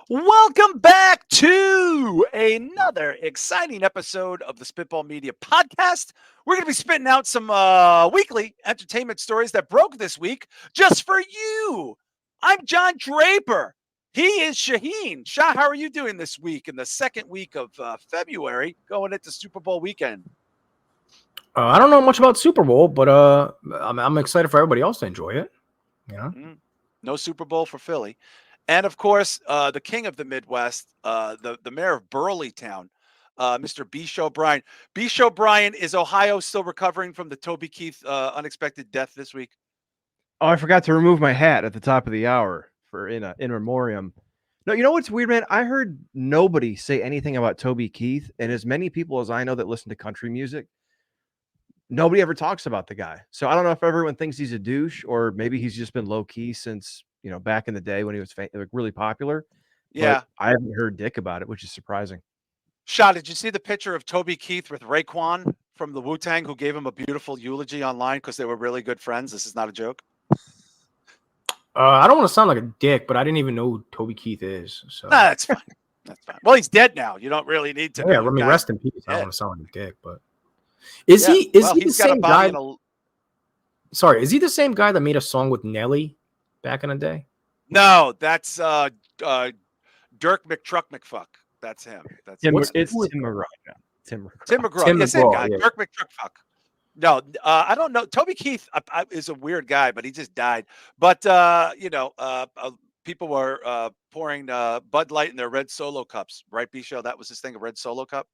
Welcome back to another exciting episode of the Spitball Media Podcast. We're going to be spitting out some weekly entertainment stories that broke this week just for you. I'm John Draper. He is Shaheen. Shah, how are you doing this week in the second week of February going into Super Bowl weekend? I don't know much about Super Bowl, but I'm excited for everybody else to enjoy it. No Super Bowl for Philly. And, of course, the king of the Midwest, the mayor of Burleytown, Mr. B. O'Brien. B. O'Brien, is Ohio still recovering from the Toby Keith unexpected death this week? Oh, I forgot to remove my hat at the top of the hour for in memoriam. No, you know what's weird, man? I heard nobody say anything about Toby Keith, and as many people as I know that listen to country music, nobody ever talks about the guy. So I don't know if everyone thinks he's a douche, or maybe he's just been low key since back in the day when he was really popular. Yeah, but I haven't heard dick about it, which is surprising. Shah, did you see the picture of Toby Keith with Raekwon from the Wu-Tang, who gave him a beautiful eulogy online because they were really good friends? This is not a joke. I don't want to sound like a dick, but I didn't even know who Toby Keith is. So that's fine. That's fine. Well, he's dead now. You don't really need to. Yeah, know let me rest in peace. Dead. I don't want to sound like a dick, but is he the same guy? Sorry, is he the same guy that made a song with Nelly back in the day? No, that's Dirk McTruck McFuck. That's him. That's Tim McGraw. Tim McGraw. Yeah, same guy. Yeah. Dirk McTruckfuck. No, I don't know. Toby Keith is a weird guy, but he just died. But people were pouring Bud Light in their red Solo cups, right? B-Show, that was his thing, a red Solo cup.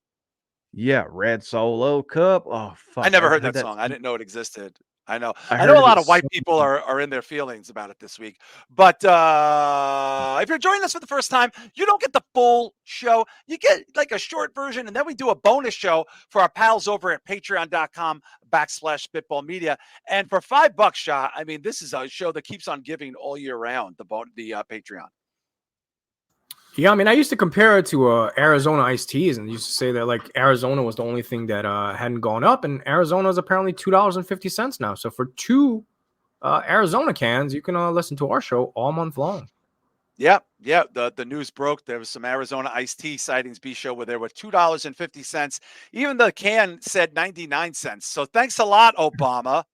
Yeah, red Solo cup. Oh fuck! I never heard that song. I didn't know it existed. I know a lot of white people are in their feelings about it this week. But if you're joining us for the first time, you don't get the full show. You get like a short version, and then we do a bonus show for our pals over at patreon.com/Spitball Media. And for $5, Shah, I mean, this is a show that keeps on giving all year round, the Patreon. Yeah, I mean, I used to compare it to Arizona iced teas, and used to say that like Arizona was the only thing that hadn't gone up, and Arizona is apparently $2.50 now. So for two Arizona cans, you can listen to our show all month long. Yeah. The news broke. There was some Arizona iced tea sightings. B-Show where there were $2.50. Even the can said 99 cents. So thanks a lot, Obama.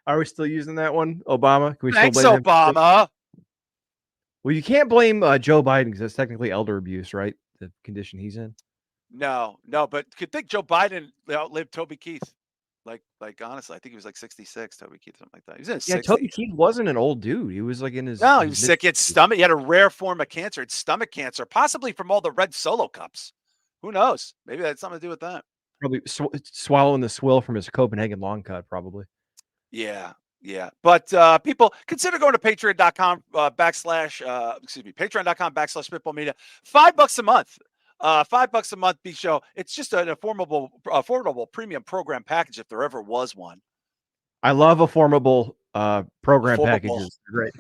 Are we still using that one, Obama? Can we Thanks, still blame Obama. Well, you can't blame Joe Biden because that's technically elder abuse, right? The condition he's in. No, but could think Joe Biden outlived Toby Keith. Like honestly, I think he was like 66, Toby Keith, something like that. He was in his 60s. Toby Keith wasn't an old dude. He was like in his. No, he was sick. He had stomach. He had a rare form of cancer. It's stomach cancer, possibly from all the red Solo cups. Who knows? Maybe that had something to do with that. Probably swallowing the swill from his Copenhagen long cut, probably. Yeah. But people consider going to patreon.com patreon.com/Spitball Media. $5 a month. $5 a month, B-Show. It's just an affordable premium program package if there ever was one. I love affordable program packages. Great.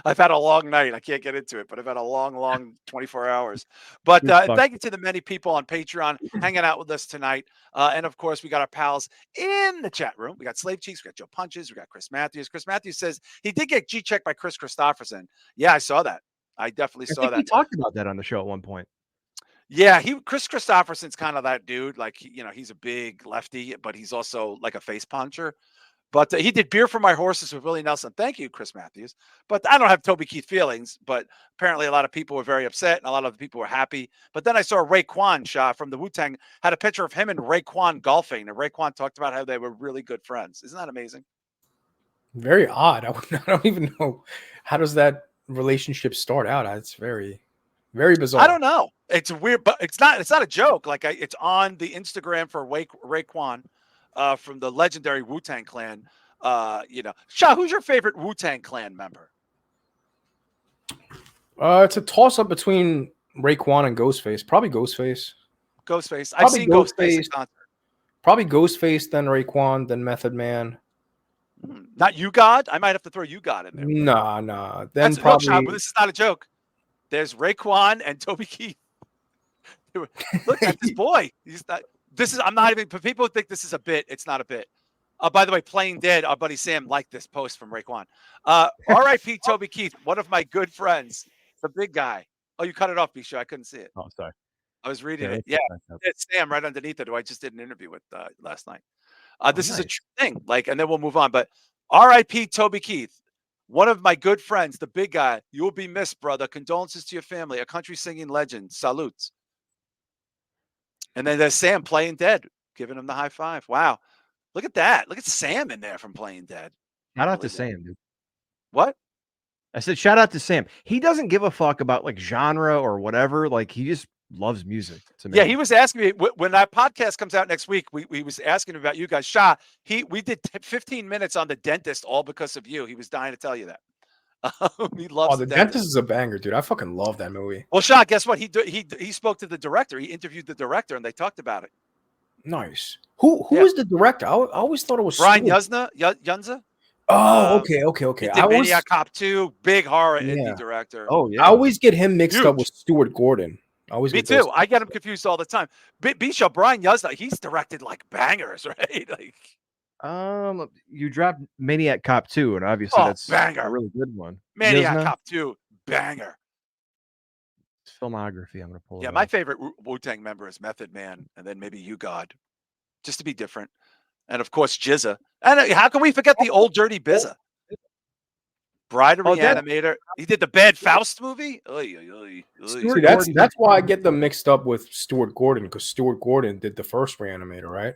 I've had a long night. I can't get into it, but I've had a long 24 hours. But thank you to the many people on Patreon hanging out with us tonight. And of course, we got our pals in the chat room. We got Slave Cheeks, we got Joe Punches, we got Chris Matthews. Chris Matthews says he did get G-checked by Chris Christopherson. Yeah, I saw that. I definitely saw that. We talked about that on the show at one point. Yeah, Chris Christopherson's kind of that dude. Like, he's a big lefty, but he's also like a face puncher. But he did Beer for My Horses with Willie Nelson. Thank you, Chris Matthews. But I don't have Toby Keith feelings, but apparently a lot of people were very upset and a lot of people were happy. But then I saw Raekwon, Shah, from the Wu-Tang, had a picture of him and Raekwon golfing. And Raekwon talked about how they were really good friends. Isn't that amazing? Very odd. I don't even know. How does that relationship start out? It's very, very bizarre. I don't know. It's weird, but it's not a joke. Like it's on the Instagram for Raekwon. From the legendary Wu-Tang Clan. Shah, who's your favorite Wu-Tang Clan member? It's a toss-up between Raekwon and Ghostface. Probably Ghostface. I've seen Ghostface. Probably Ghostface, then Raekwon, then Method Man. Not You God? I might have to throw You God in there. Nah. Then probably. No, this is not a joke. There's Raekwon and Toby Keith. Look at this boy. I'm not even. People think this is a bit. It's not a bit. By the way, Playing Dead, our buddy Sam liked this post from Raekwon. R.I.P. Toby Keith, one of my good friends, the big guy. Oh, you cut it off, Bisha. I couldn't see it. Oh, sorry. I was reading Yeah, it. Yeah, it's Sam right underneath it, who I just did an interview with last night. This is a nice. true thing. Like, and then we'll move on. But R.I.P. Toby Keith, one of my good friends, the big guy. You will be missed, brother. Condolences to your family. A country singing legend. Salutes. And then there's Sam Playing Dead, giving him the high five. Wow. Look at that. Look at Sam in there from Playing Dead. Shout out to Sam, dude. What? I said, shout out to Sam. He doesn't give a fuck about like genre or whatever. Like he just loves music. To me. Yeah, he was asking me when that podcast comes out next week. We was asking about you guys. Shah, we did 15 minutes on The Dentist all because of you. He was dying to tell you that. He loves The Dentist is a banger, dude. I fucking love that movie. Well, Shah, guess what? He spoke to the director. He interviewed the director, and they talked about it. Nice. Who is the director? I always thought it was Brian Yunza. Yunza. Oh, okay. He did Maniac Cop 2, big horror indie director. Oh yeah. I always get him mixed up with Stuart Gordon. Me too. I get him confused all the time. Bisha, Brian Yuzna, he's directed like bangers, right? Like, you dropped Maniac Cop 2, and obviously that's banger. a really good one. Maniac Cop 2, banger. Filmography. I'm gonna pull. Yeah, my favorite Wu-Tang member is Method Man, and then maybe You God, just to be different, and of course Jizza. And how can we forget the old Dirty Bizza? Bride of Reanimator. He did the Bad Faust movie. See, that's why I get them mixed up with Stuart Gordon, because Stuart Gordon did the first Reanimator, right?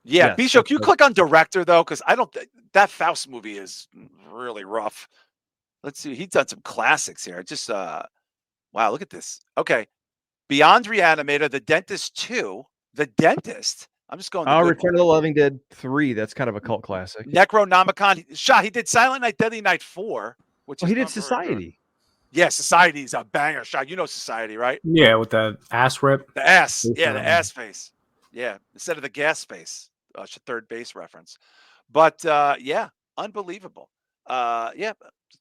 Yeah, Yes, Bisho, can you click on director though? Because I don't. That Faust movie is really rough. Let's see. He's done some classics here. Just wow, look at this. Okay, Beyond Reanimator, The Dentist 2, The Dentist. I'm just going. Return of the Living Dead 3. That's kind of a cult classic. Necronomicon. Shah. He did Silent Night, Deadly Night 4, which he did Society. Yeah, Society is a banger. Shah, you know Society, right? Yeah, with the ass rip. The ass. Yeah, the ass face. Yeah, instead of the gas face. Third base reference. But yeah, unbelievable. Yeah,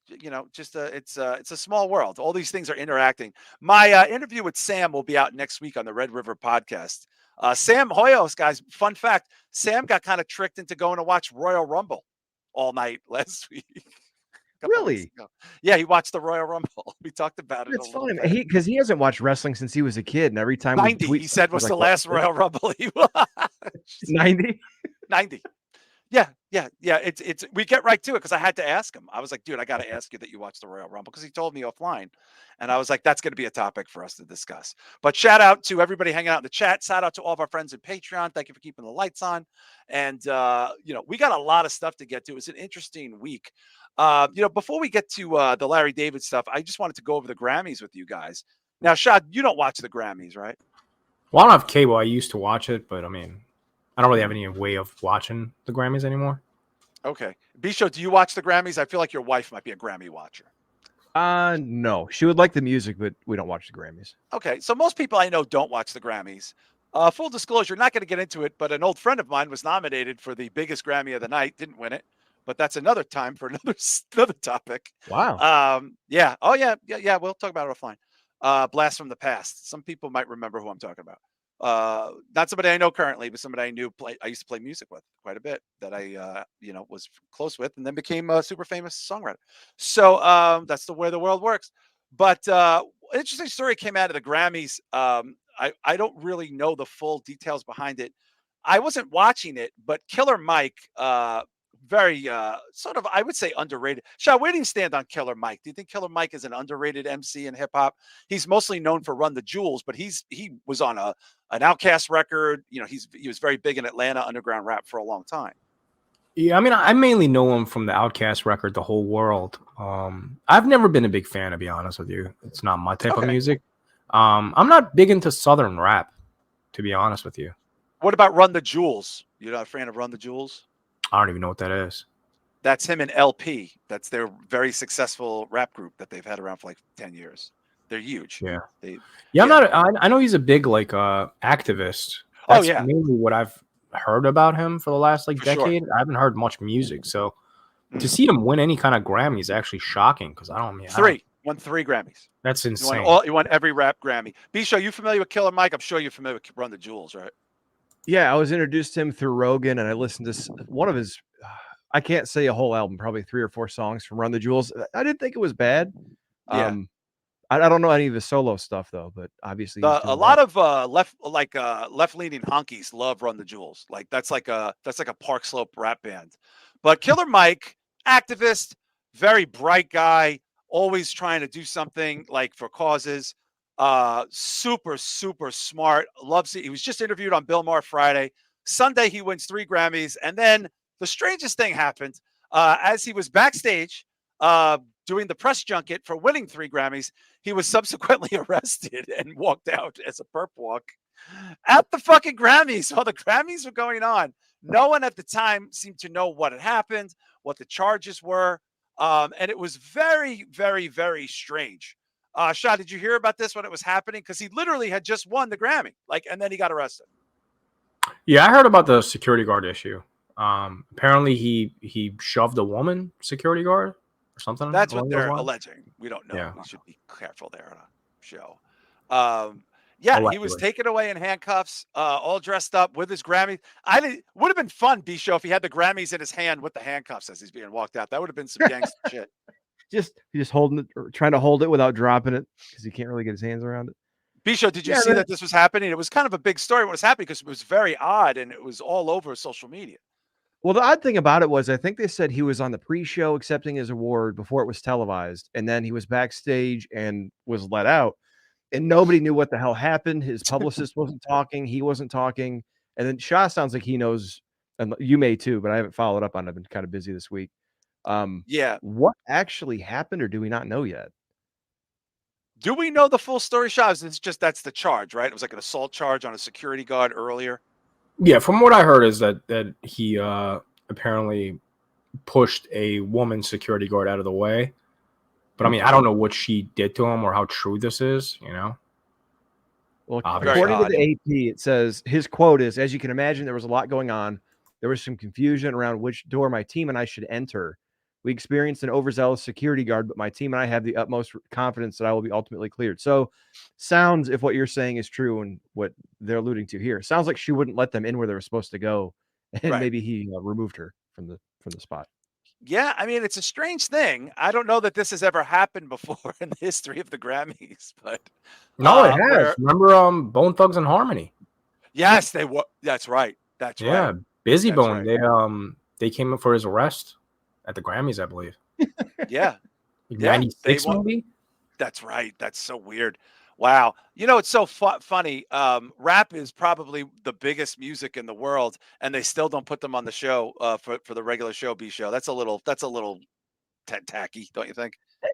you know, just it's a small world. All these things are interacting. My interview with Sam will be out next week on the Red River podcast. Sam Hoyos, guys, fun fact, Sam got kind of tricked into going to watch Royal Rumble all night last week. Really? Yeah, he watched the Royal Rumble. We talked about it. It's fun because he hasn't watched wrestling since he was a kid, and every time 90, he said was the last Royal Rumble he watched. 90? 90. Yeah. It's we get right to it because I had to ask him. I was like, dude, I got to ask you that you watched the Royal Rumble because he told me offline. And I was like, that's going to be a topic for us to discuss. But shout out to everybody hanging out in the chat. Shout out to all of our friends in Patreon. Thank you for keeping the lights on. And, you know, we got a lot of stuff to get to. It was an interesting week. You know, before we get to the Larry David stuff, I just wanted to go over the Grammys with you guys. Now, Shad, you don't watch the Grammys, right? Well, I don't have cable. I used to watch it, but I mean, I don't really have any way of watching the Grammys anymore. Okay. Bisho, do you watch the Grammys? I feel like your wife might be a Grammy watcher. No. She would like the music, but we don't watch the Grammys. Okay. So most people I know don't watch the Grammys. Full disclosure, not going to get into it, but an old friend of mine was nominated for the biggest Grammy of the night, didn't win it. But that's another time for another topic. Wow. Yeah. Oh, yeah. We'll talk about it offline. Blast from the Past. Some people might remember who I'm talking about. Not somebody I know currently, but somebody I knew I used to play music with quite a bit that I you know, was close with, and then became a super famous songwriter. So that's the way the world works. But interesting story came out of the Grammys. I don't really know the full details behind it. I wasn't watching it, but Killer Mike, very sort of, I would say, underrated. Shah, where do you stand on Killer Mike? Do you think Killer Mike is an underrated MC in hip hop? He's mostly known for Run the Jewels, but he was on an Outkast record. You know, he was very big in Atlanta underground rap for a long time. Yeah, I mean, I mainly know him from the Outkast record, The Whole World. I've never been a big fan, to be honest with you. It's not my type of music. I'm not big into Southern rap, to be honest with you. What about Run the Jewels? You're not a fan of Run the Jewels? I don't even know what that is. That's him and LP. That's their very successful rap group that they've had around for like 10 years. They're huge. Yeah. I know he's a big activist. That's mainly what I've heard about him for the last decade. Sure. I haven't heard much music. So to see him win any kind of Grammy is actually shocking because won 3 Grammys. That's insane. You won every rap Grammy. Bisho, you familiar with Killer Mike? I'm sure you're familiar with Run the Jewels, right? Yeah, I was introduced to him through Rogan, and I listened to one of his I can't say a whole album, probably 3 or 4 songs from Run the Jewels. I didn't think it was bad. Yeah. I don't know any of the solo stuff though, but obviously he's A doing lot well. of left leaning honkies love Run the Jewels. Like that's like a Park Slope rap band. But Killer Mike, activist, very bright guy, always trying to do something like for causes. Super smart. Loves it. He was just interviewed on Bill Maher Friday. Sunday he wins 3 Grammys, and then the strangest thing happened as he was backstage doing the press junket for winning 3 Grammys. He was subsequently arrested and walked out as a perp walk at the fucking Grammys while the Grammys were going on. No one at the time seemed to know what had happened, what the charges were. And it was very strange. Shah, did you hear about this when it was happening? Because he literally had just won the Grammy, and then he got arrested. Yeah, I heard about the security guard issue. Apparently he shoved a woman security guard or something. That's what they're alleging. We don't know. Yeah. We should be careful there on a show. Yeah, he was taken away in handcuffs, all dressed up with his Grammys. Would have been fun, B-Show, if he had the Grammys in his hand with the handcuffs as he's being walked out. That would have been some gangster shit. Just holding it, or trying to hold it without dropping it because he can't really get his hands around it. B-Show, did you see that this was happening? It was kind of a big story when it was happening because it was very odd and it was all over social media. Well, the odd thing about it was I think they said he was on the pre-show accepting his award before it was televised, and then he was backstage and was let out, and nobody knew what the hell happened. His publicist wasn't talking. He wasn't talking. And then Shah sounds like he knows, and you may too, but I haven't followed up on it. I've been kind of busy this week. Yeah. What actually happened, or do we not know yet? Do we know the full story, Shah? It's just that's the charge, right? It was like an assault charge on a security guard earlier. Yeah, from what I heard is that he apparently pushed a woman security guard out of the way. But I mean, I don't know what she did to him or how true this is, you know? Well, according to the AP, it says his quote is, "As you can imagine, there was a lot going on. There was some confusion around which door my team and I should enter. We experienced an overzealous security guard, but my team and I have the utmost confidence that I will be ultimately cleared." So sounds, if what you're saying is true and what they're alluding to here, sounds like she wouldn't let them in where they were supposed to go. And maybe he removed her from the spot. Yeah, I mean, it's a strange thing. I don't know that this has ever happened before in the history of the Grammys, but no, it has. Remember Bone Thugs and Harmony? Yes, they were. That's right. That's right. Yeah, Busy Bone. Right. They came in for his arrest at the Grammys, I believe. Yeah. 96 movie? That's right. That's so weird. Wow. You know, it's so funny. Rap is probably the biggest music in the world, and they still don't put them on the show for the regular show B show. That's a little tacky, don't you think?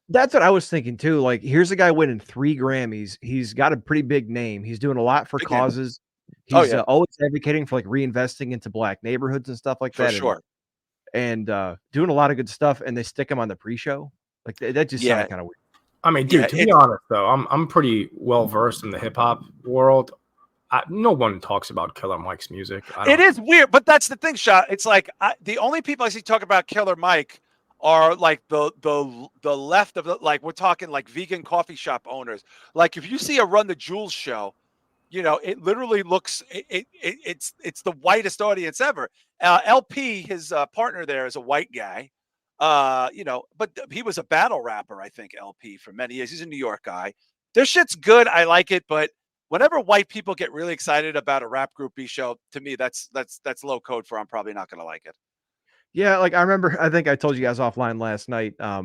That's what I was thinking too. Like, here's a guy winning 3 Grammys. He's got a pretty big name. He's doing a lot for causes. He's always advocating for like reinvesting into black neighborhoods and stuff like that. For sure. And doing a lot of good stuff, and they stick him on the pre-show. Like that just sounded kind of weird. I mean, dude, to be honest though, I'm pretty well versed in the hip hop world. No one talks about Killer Mike's music. It is weird, but that's the thing, Shah. It's like the only people I see talk about Killer Mike are like the left of the, like, we're talking like vegan coffee shop owners. Like if you see a Run the Jewels show, you know, it literally looks it's the whitest audience ever. LP, his partner there, is a white guy. You know, but he was a battle rapper, I think, LP, for many years. He's a New York guy. Their shit's good. I like it, but whenever white people get really excited about a rap group B show, to me, that's low code for I'm probably not gonna like it. Yeah, like I remember, I think I told you guys offline last night. I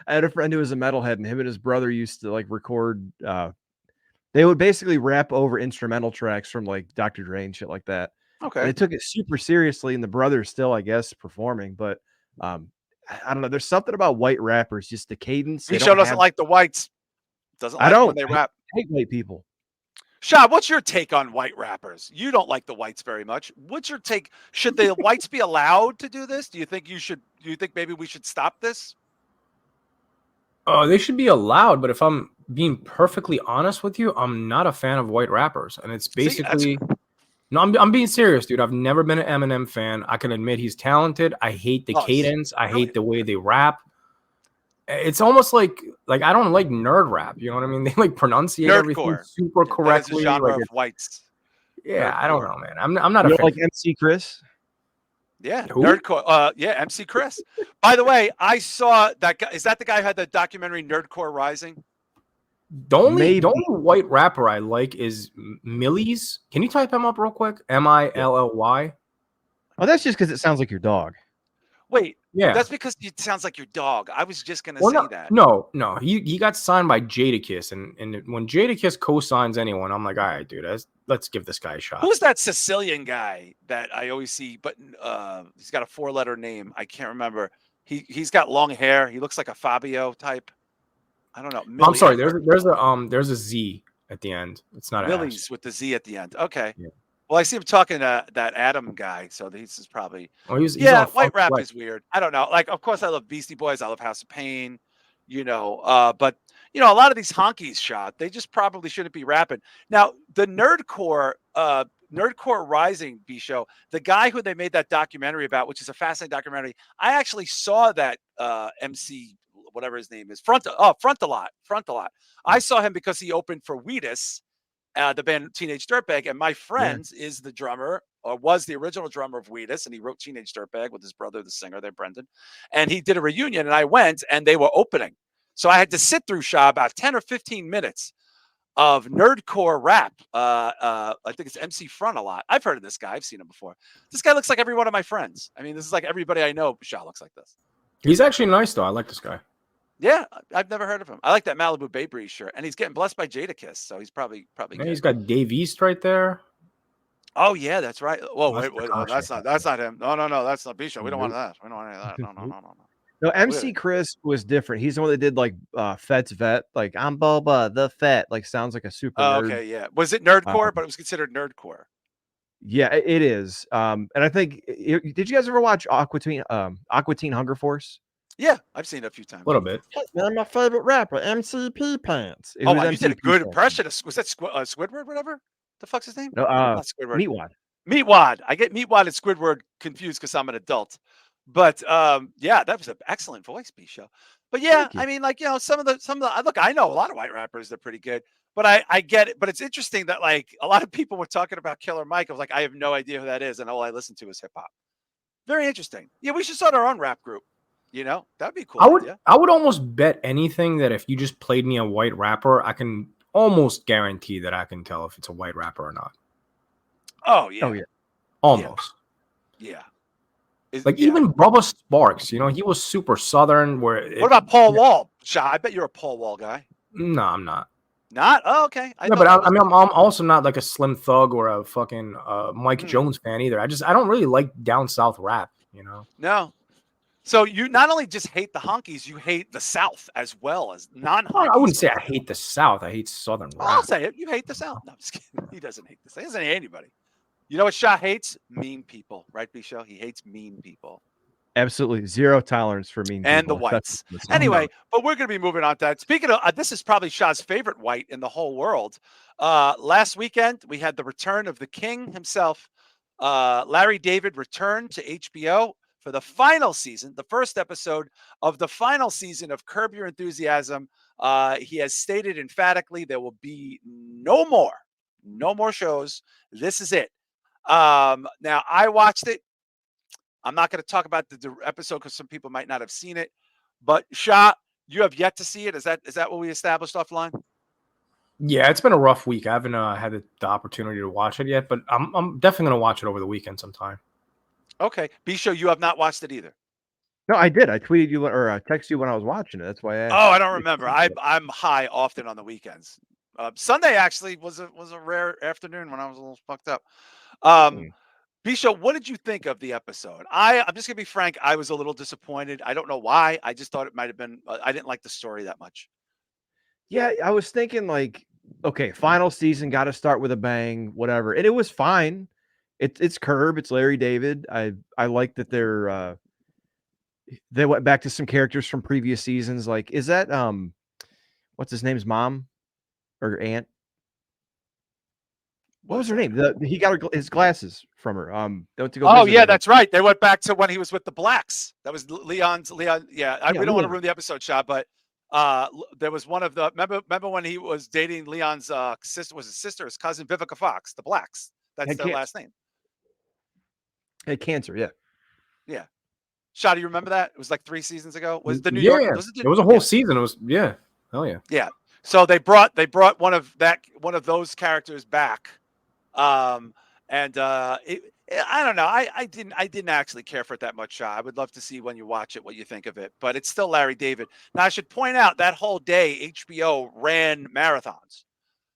had a friend who was a metalhead, and him and his brother used to like record. They would basically rap over instrumental tracks from like Dr. Dre and shit like that. Okay. And they took it super seriously, and the brother's still, I guess, performing, but I don't know. There's something about white rappers, just the cadence. He doesn't like the whites. Doesn't like when they rap. I hate white people. Shah, what's your take on white rappers? You don't like the whites very much. What's your take? Should the whites be allowed to do this? Do you think maybe we should stop this? They should be allowed, but if I'm being perfectly honest with you, I'm not a fan of white rappers, and it's basically. No, I'm being serious, dude. I've never been an Eminem fan. I can admit he's talented. I hate the cadence. I hate the way they rap. It's almost like I don't like nerd rap. You know what I mean? They like pronunciate everything super correctly. That is a genre of whites. Yeah, I don't know, man. I'm not a fan. Like MC Chris. Yeah, Who? Nerdcore. Yeah, MC Chris. By the way, I saw that guy. Is that the guy who had the documentary Nerdcore Rising? The only Maybe. white rapper I like is Millie's. Can you type him up real quick? Milly. Oh, that's just because it sounds like your dog. Wait, Yeah. that's because it sounds like your dog. I was just gonna Well, say no, that. no. He got signed by Jadakiss, and when Jadakiss co-signs anyone, I'm like, all right, dude, let's give this guy a shot. Who's that Sicilian guy that I always see? But he's got a 4-letter name. I can't remember. He's got long hair. He looks like a Fabio type. I don't know. I'm Millie, sorry. There's a Z at the end. It's not Millie's with the Z at the end. Okay. Yeah. Well, I see him talking to that Adam guy, so this is probably. Oh, he's Yeah, on white rap Funk is weird. I don't know. Like, of course, I love Beastie Boys. I love House of Pain. But a lot of these honkies shot. They just probably shouldn't be rapping. Now, the Nerdcore Rising B show, the guy who they made that documentary about, which is a fascinating documentary. I actually saw that MC, whatever his name is, Front a Lot. I saw him because he opened for Wheatus, the band Teenage Dirtbag, and my friend is the drummer, or was the original drummer of Wheatus, and he wrote Teenage Dirtbag with his brother, the singer there, Brendan. And he did a reunion, and I went, and they were opening. So I had to sit through, Shah, about 10 or 15 minutes of nerdcore rap. I think it's MC Front a Lot. I've heard of this guy. I've seen him before. This guy looks like every one of my friends. I mean, this is like everybody I know. Shah looks like this. He's actually nice, though. I like this guy. Yeah, I've never heard of him. I like that Malibu Bay Breeze shirt, and he's getting blessed by Jadakiss, so he's probably. Yeah, he's got Dave East right there. Oh yeah, that's right. Whoa, wait, no, that's not him. No, that's not B-Show. We don't want that. We don't want any of that. No. No, MC Chris was different. He's the one that did like Fet's Vet, like I'm Boba the Fet, like sounds like a super nerd. Okay, yeah. Was it nerdcore? But it was considered nerdcore. Yeah, it is. And I think did you guys ever watch Aqua Teen Hunger Force? Yeah, I've seen it a few times. A little bit. Man, my favorite rapper, MCP Pants. Oh, wow, you did a good impression. Was that Squidward, whatever? The fuck's his name? No, not Squidward. Meatwad. I get Meatwad and Squidward confused because I'm an adult. But yeah, that was an excellent voice, B-Show. But yeah, I mean, like, some of the look, I know a lot of white rappers that are pretty good. But I get it. But it's interesting that like a lot of people were talking about Killer Mike. I was like, I have no idea who that is, and all I listen to is hip hop. Very interesting. Yeah, we should start our own rap group. That'd be cool. I would almost bet anything that if you just played me a white rapper, I can almost guarantee that I can tell if it's a white rapper or not. Oh yeah. Almost. Yeah. Even Bubba Sparks, he was super Southern. What about Paul Wall? Shah, I bet you're a Paul Wall guy. No, I'm not. Not? Oh, okay. But I'm also not like a Slim Thug or a fucking Mike Jones fan either. I don't really like down south rap. No. So you not only just hate the honkies, you hate the South as well as non-honkies. I wouldn't say I hate the South. I hate Southern rap. I'll say it. You hate the South. No, I'm just kidding. He doesn't hate the South. He doesn't hate anybody. You know what Shah hates? Mean people. Right, B-Show? He hates mean people. Absolutely. Zero tolerance for mean people. And the whites. Anyway, but we're going to be moving on to that. Speaking of, this is probably Shah's favorite white in the whole world. Last weekend, we had the return of the king himself. Larry David returned to HBO for the final season, the first episode of the final season of Curb Your Enthusiasm. He has stated emphatically there will be no more shows. This is it. Now, I watched it. I'm not going to talk about the episode because some people might not have seen it. But Shah, you have yet to see it. Is that what we established offline? Yeah, it's been a rough week. I haven't had the opportunity to watch it yet, but I'm definitely going to watch it over the weekend sometime. Okay. B-Show, you have not watched it either. No, I did. I tweeted you or I texted you when I was watching it. That's why I asked. Oh, I don't remember. I'm high often on the weekends. Sunday actually was a rare afternoon when I was a little fucked up. B-Show, what did you think of the episode? I'm just gonna be frank. I was a little disappointed. I don't know why. I just thought it might have been. I didn't like the story that much. Yeah, I was thinking like, okay, final season, got to start with a bang, whatever, and it was fine. It's Curb, it's Larry David. I like that they went back to some characters from previous seasons. Like, is that what's his name's mom or aunt? What was her name? He got his glasses from her. They went to go. Oh yeah, that's right. They went back to when he was with the Blacks. That was Leon. Yeah, we don't want to ruin the episode, Shah, but there was one of the remember when he was dating Leon's sister, was his sister, his cousin Vivica Fox, the Blacks. That's their last name. Had cancer, yeah. Yeah. Shah, do you remember that? It was like 3 seasons ago. Was the New Yeah, York? Was it was a whole yeah. season. It was hell yeah. Yeah. So they brought one of those characters back. And I don't know. I didn't actually care for it that much, Shah. I would love to see when you watch it what you think of it. But it's still Larry David. Now I should point out that whole day HBO ran marathons.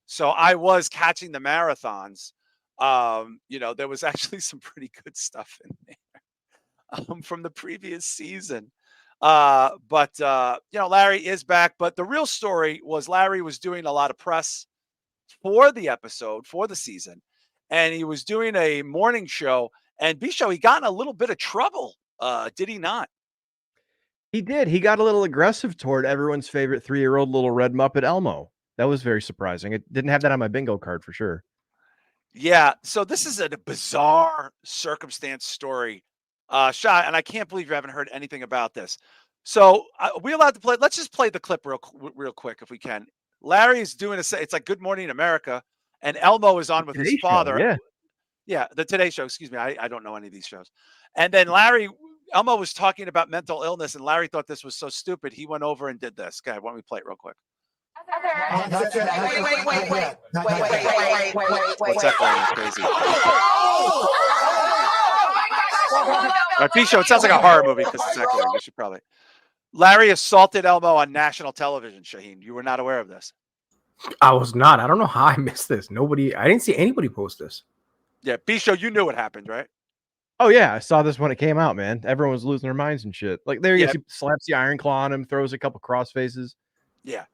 So I was catching the marathons. There was actually some pretty good stuff in there from the previous season. But Larry is back. But the real story was Larry was doing a lot of press for the episode, for the season, and he was doing a morning show. And Bisho, he got in a little bit of trouble, did he not? He did. He got a little aggressive toward everyone's favorite 3-year-old little red Muppet Elmo. That was very surprising. It didn't have that on my bingo card for sure. Yeah. So this is a bizarre circumstance story, Shah, and I can't believe you haven't heard anything about this. So we allowed to play. Let's just play the clip real quick if we can. Larry is doing it's like Good Morning America, and Elmo is on with his father. Yeah. Yeah, the Today Show. Excuse me. I don't know any of these shows. And then Elmo was talking about mental illness, and Larry thought this was so stupid. He went over and did this. Okay, why don't we play it real quick? Wait. What's echoing is crazy. All right, B-Show, it sounds like a horror movie because it's echoing. We should probably. Larry assaulted Elmo on national television, Shaheen. You were not aware of this. I was not. I don't know how I missed this. I didn't see anybody post this. Yeah, B-Show, you knew what happened, right? Oh yeah, I saw this when it came out, man. Everyone was losing their minds and shit. Like there he is, he slaps the iron claw on him, throws a couple cross faces. Yeah.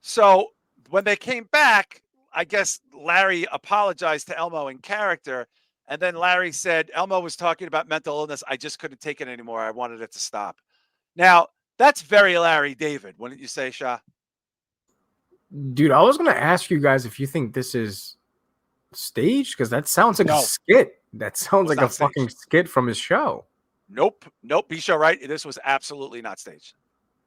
So when they came back, I guess Larry apologized to Elmo in character. And then Larry said, Elmo was talking about mental illness. I just couldn't take it anymore. I wanted it to stop. Now, that's very Larry David, wouldn't you say, Shah? Dude, I was going to ask you guys if you think this is staged, because that sounds like a skit. That sounds like a fucking skit from his show. Nope. B-Show, right? This was absolutely not staged.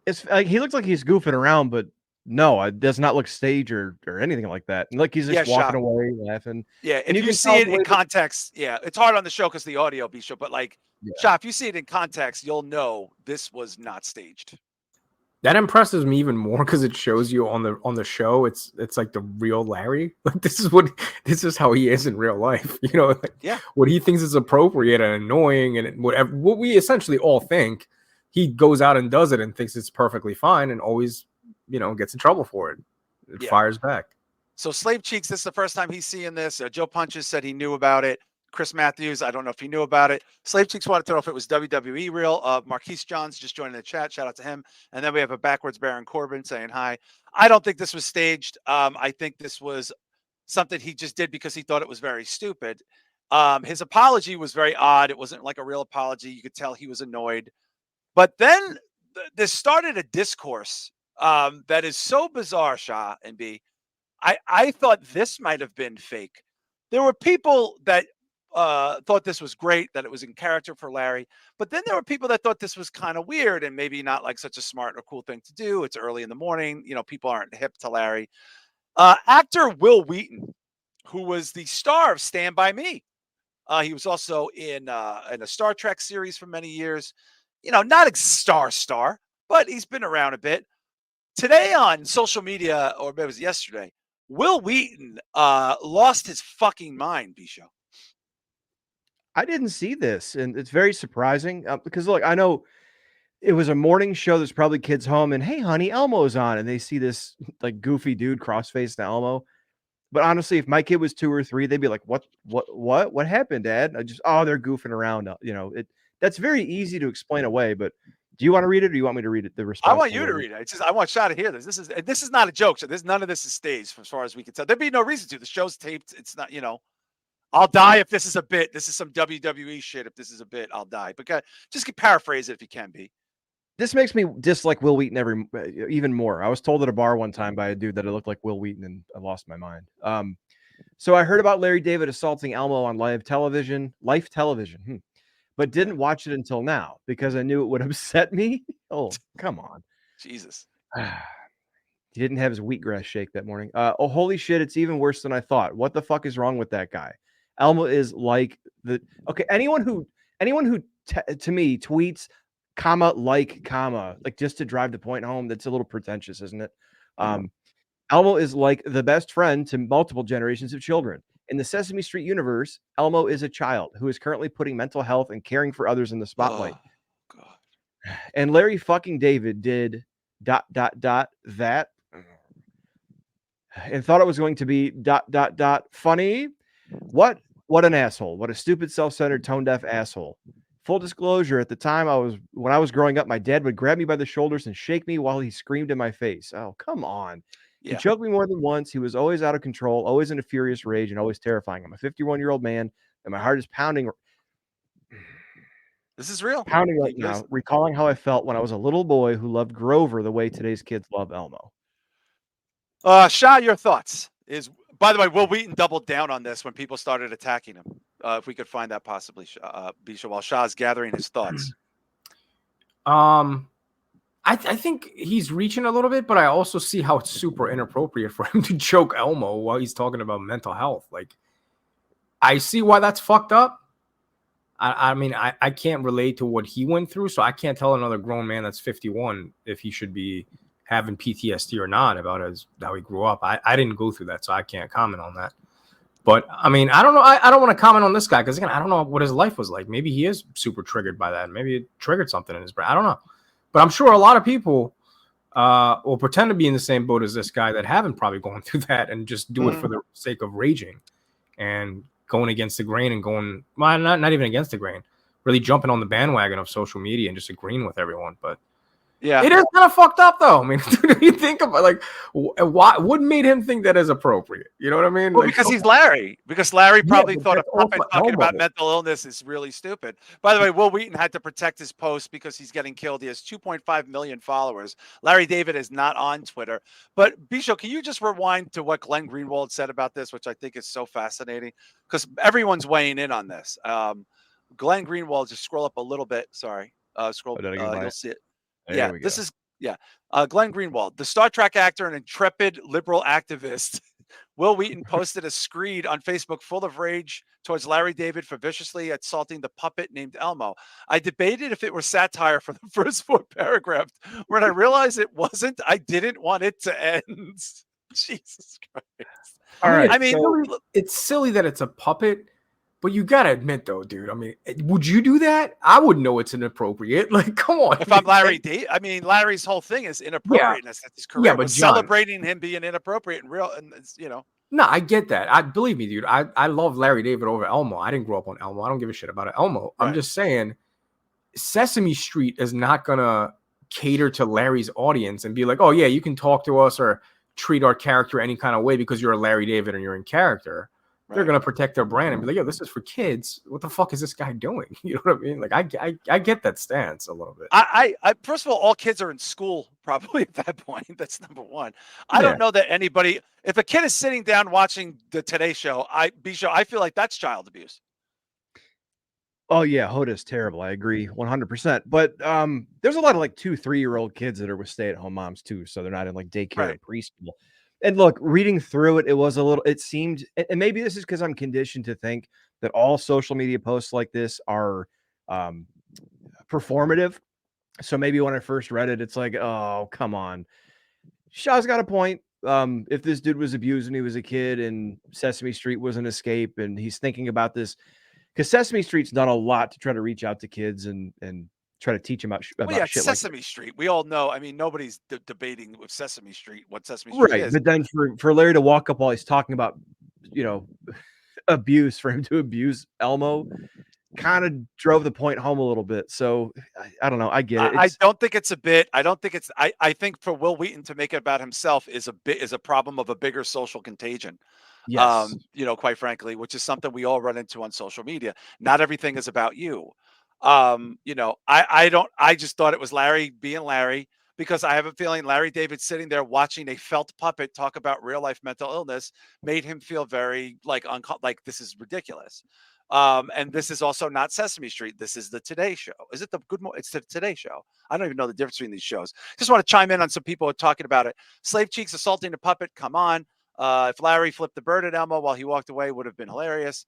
It's like he looks like he's goofing around, but no, it does not look staged or anything like that. And like he's just walking away, laughing. Yeah, and if you see it in context, it's hard on the show because the audio, B-Show, but like, Shah, if you see it in context, you'll know this was not staged. That impresses me even more because it shows you on the show. It's like the real Larry. Like this is how he is in real life. What he thinks is appropriate and annoying and whatever. What we essentially all think, he goes out and does it and thinks it's perfectly fine and always, gets in trouble for it. It fires back. So Slave Cheeks, this is the first time he's seeing this. Joe Punches said he knew about it. Chris Matthews, I don't know if he knew about it. Slave Cheeks wanted to know if it was WWE real. Marquise Johns just joined the chat. Shout out to him. And then we have a backwards Baron Corbin saying hi. I don't think this was staged. I think this was something he just did because he thought it was very stupid. His apology was very odd. It wasn't like a real apology. You could tell he was annoyed. But then this started a discourse that is so bizarre, Shah and B. I thought this might have been fake. There were people that thought this was great, that it was in character for Larry. But then there were people that thought this was kind of weird and maybe not like such a smart or cool thing to do. It's early in the morning. People aren't hip to Larry. Actor Will Wheaton, who was the star of Stand By Me. He was also in a Star Trek series for many years. Not a star, but he's been around a bit. Today on social media, or maybe it was yesterday, Will Wheaton lost his fucking mind, B-Show. I didn't see this, and it's very surprising because, look, I know it was a morning show. There's probably kids home, and hey, honey, Elmo's on, and they see this like goofy dude cross-faced to Elmo. But honestly, if my kid was 2 or 3, they'd be like, "What happened, Dad?" They're goofing around. That's very easy to explain away. But do you want to read it, or do you want me to read it? The response. I want you to read it. It's just I want Shah to hear this. This is not a joke. So none of this is staged, as far as we can tell. There'd be no reason to. The show's taped. It's not. I'll die if this is a bit. This is some WWE shit. If this is a bit, I'll die. But just paraphrase it if you can be. This makes me dislike Will Wheaton even more. I was told at a bar one time by a dude that it looked like Will Wheaton, and I lost my mind. So I heard about Larry David assaulting Elmo on live television, but didn't watch it until now because I knew it would upset me. Oh, come on. Jesus. He didn't have his wheatgrass shake that morning. Oh, holy shit. It's even worse than I thought. What the fuck is wrong with that guy? Elmo is like anyone who to me, tweets, comma, like just to drive the point home. That's a little pretentious, isn't it? Elmo is like the best friend to multiple generations of children. In the Sesame Street universe, Elmo is a child who is currently putting mental health and caring for others in the spotlight. Oh, God. And Larry fucking David did ... that and thought it was going to be ... funny. What an asshole. What a stupid, self-centered, tone-deaf asshole. Full disclosure, at the time when I was growing up, my dad would grab me by the shoulders and shake me while he screamed in my face. Oh, come on. He Yeah. choked me more than once. He was always out of control, always in a furious rage, and always terrifying. I'm a 51-year-old man, and my heart is pounding This is real. right now, recalling how I felt when I was a little boy who loved Grover the way today's kids love Elmo. Shah, your thoughts is, by the way, Will Wheaton doubled down on this when people started attacking him. If we could find that possibly, Bisha, while Shah's gathering his thoughts. I think he's reaching a little bit, but I also see how it's super inappropriate for him to choke Elmo while he's talking about mental health. Like, I see why that's fucked up. I mean, I can't relate to what he went through, so I can't tell another grown man that's 51 if he should be having PTSD or not about how he grew up. I didn't go through that, so I can't comment on that. But I mean, I don't know. I don't want to comment on this guy because, again, I don't know what his life was like. Maybe he is super triggered by that. Maybe it triggered something in his brain. I don't know. But I'm sure a lot of people will pretend to be in the same boat as this guy that haven't probably gone through that and just do it for the sake of raging and going against the grain and going, well, not even against the grain, really jumping on the bandwagon of social media and just agreeing with everyone. But yeah, it is kind of fucked up, though. I mean, you think about, like, what made him think that is appropriate? You know what I mean? Well, like, because he's Larry. Because Larry probably thought a that's also puppet talking about Elmo. mental illness is really stupid. By the way, Will Wheaton had to protect his post because he's getting killed. He has 2.5 million followers. Larry David is not on Twitter. But Bisho, can you just rewind to what Glenn Greenwald said about this, which I think is so fascinating? Because everyone's weighing in on this. Glenn Greenwald, just scroll up a little bit. Sorry. Scroll. You'll see it. There Glenn Greenwald, the Star Trek actor and intrepid liberal activist. Will Wheaton posted a screed on Facebook full of rage towards Larry David for viciously assaulting the puppet named Elmo. I debated if it were satire for the first 4 paragraphs. When I realized it wasn't, I didn't want it to end. Jesus Christ. All right. I mean, it's silly that it's a puppet. But you gotta admit, though, dude. I mean, would you do that? I would know it's inappropriate. Like, come on. If I'm Larry D, I mean, Larry's whole thing is inappropriateness. That's his career. Yeah, but was John, celebrating him being inappropriate and real, and you know. No, I get that. I believe me, dude. I love Larry David over Elmo. I didn't grow up on Elmo. I don't give a shit about Elmo. Right. I'm just saying, Sesame Street is not gonna cater to Larry's audience and be like, oh yeah, you can talk to us or treat our character any kind of way because you're a Larry David and you're in character. They're going to protect their brand and be like, yo, this is for kids. What the fuck is this guy doing? You know what I mean? Like, I get that stance a little bit. I first of all kids are in school probably at that point. That's number one. I don't know that anybody, if a kid is sitting down watching the Today Show, I feel like that's child abuse. Oh yeah, Hoda's terrible. I agree 100%. But there's a lot of like 2-3-year-old kids that are with stay-at-home moms too, so they're not in like daycare and preschool. And look, reading through it, it seemed, and maybe this is because I'm conditioned to think that all social media posts like this are performative. So maybe when I first read it, it's like, oh, come on. Shah's got a point. If this dude was abused when he was a kid and Sesame Street was an escape and he's thinking about this, because Sesame Street's done a lot to try to reach out to kids and try to teach them about shit Sesame like Street. We all know. I mean, nobody's debating with Sesame Street what Sesame Street is. But then for Larry to walk up while he's talking about, abuse, for him to abuse Elmo, kind of drove the point home a little bit. So I don't know. I get it. I don't think it's a bit. I don't think it's. I think for Will Wheaton to make it about himself is a problem of a bigger social contagion. Yes. Quite frankly, which is something we all run into on social media. Not everything is about you. I just thought it was Larry being Larry because I have a feeling Larry David sitting there watching a felt puppet talk about real life mental illness made him feel very like this is ridiculous. And this is also not Sesame Street. This is the Today Show. Is it the It's the Today Show. I don't even know the difference between these shows. Just want to chime in on some people who are talking about it. Slave Cheeks assaulting the puppet. Come on. If Larry flipped the bird at Elmo while he walked away, would have been hilarious.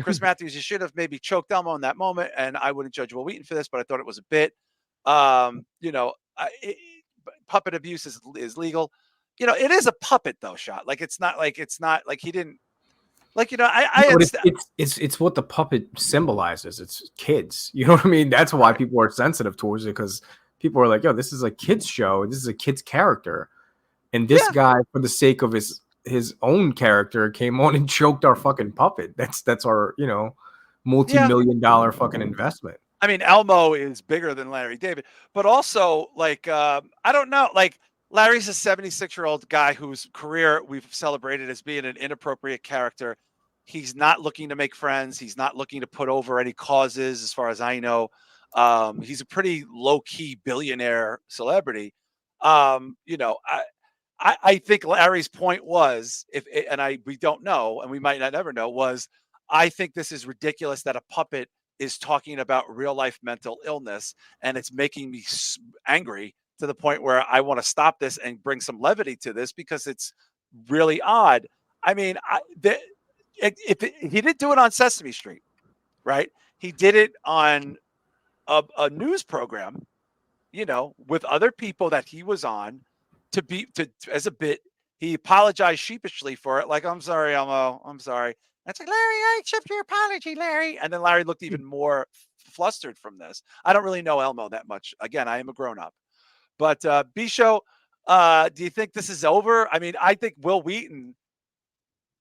Chris Matthews, you should have maybe choked Elmo in that moment, and I wouldn't judge Will Wheaton for this, but I thought it was a bit. You know, puppet abuse is legal. You know, it is a puppet though, Shot. Like it's not like he didn't like, you know, I But understand. it's what the puppet symbolizes. It's kids. You know what I mean? That's why people are sensitive towards it, because people are like, yo, this is a kid's show. This is a kid's character. And this guy, for the sake of his own character, came on and choked our fucking puppet. That's our, you know, multi-million-dollar fucking investment. I mean, Elmo is bigger than Larry David, but also like, I don't know, like Larry's a 76-year-old guy whose career we've celebrated as being an inappropriate character. He's not looking to make friends. He's not looking to put over any causes, as far as I know. He's a pretty low-key billionaire celebrity. You know, I think Larry's point was, we don't know, and we might not ever know, was I think this is ridiculous that a puppet is talking about real life mental illness, and it's making me angry to the point where I want to stop this and bring some levity to this, because it's really odd. I mean, he didn't do it on Sesame Street, right? He did it on a news program, you know, with other people that he was on as a bit. He apologized sheepishly for it, like, I'm sorry, Elmo, I'm sorry. And it's like, Larry, I accept your apology, Larry. And then Larry looked even more flustered from this. I don't really know Elmo that much. Again, I am a grown-up. But Bisho, do you think this is over? I mean, I think Will Wheaton,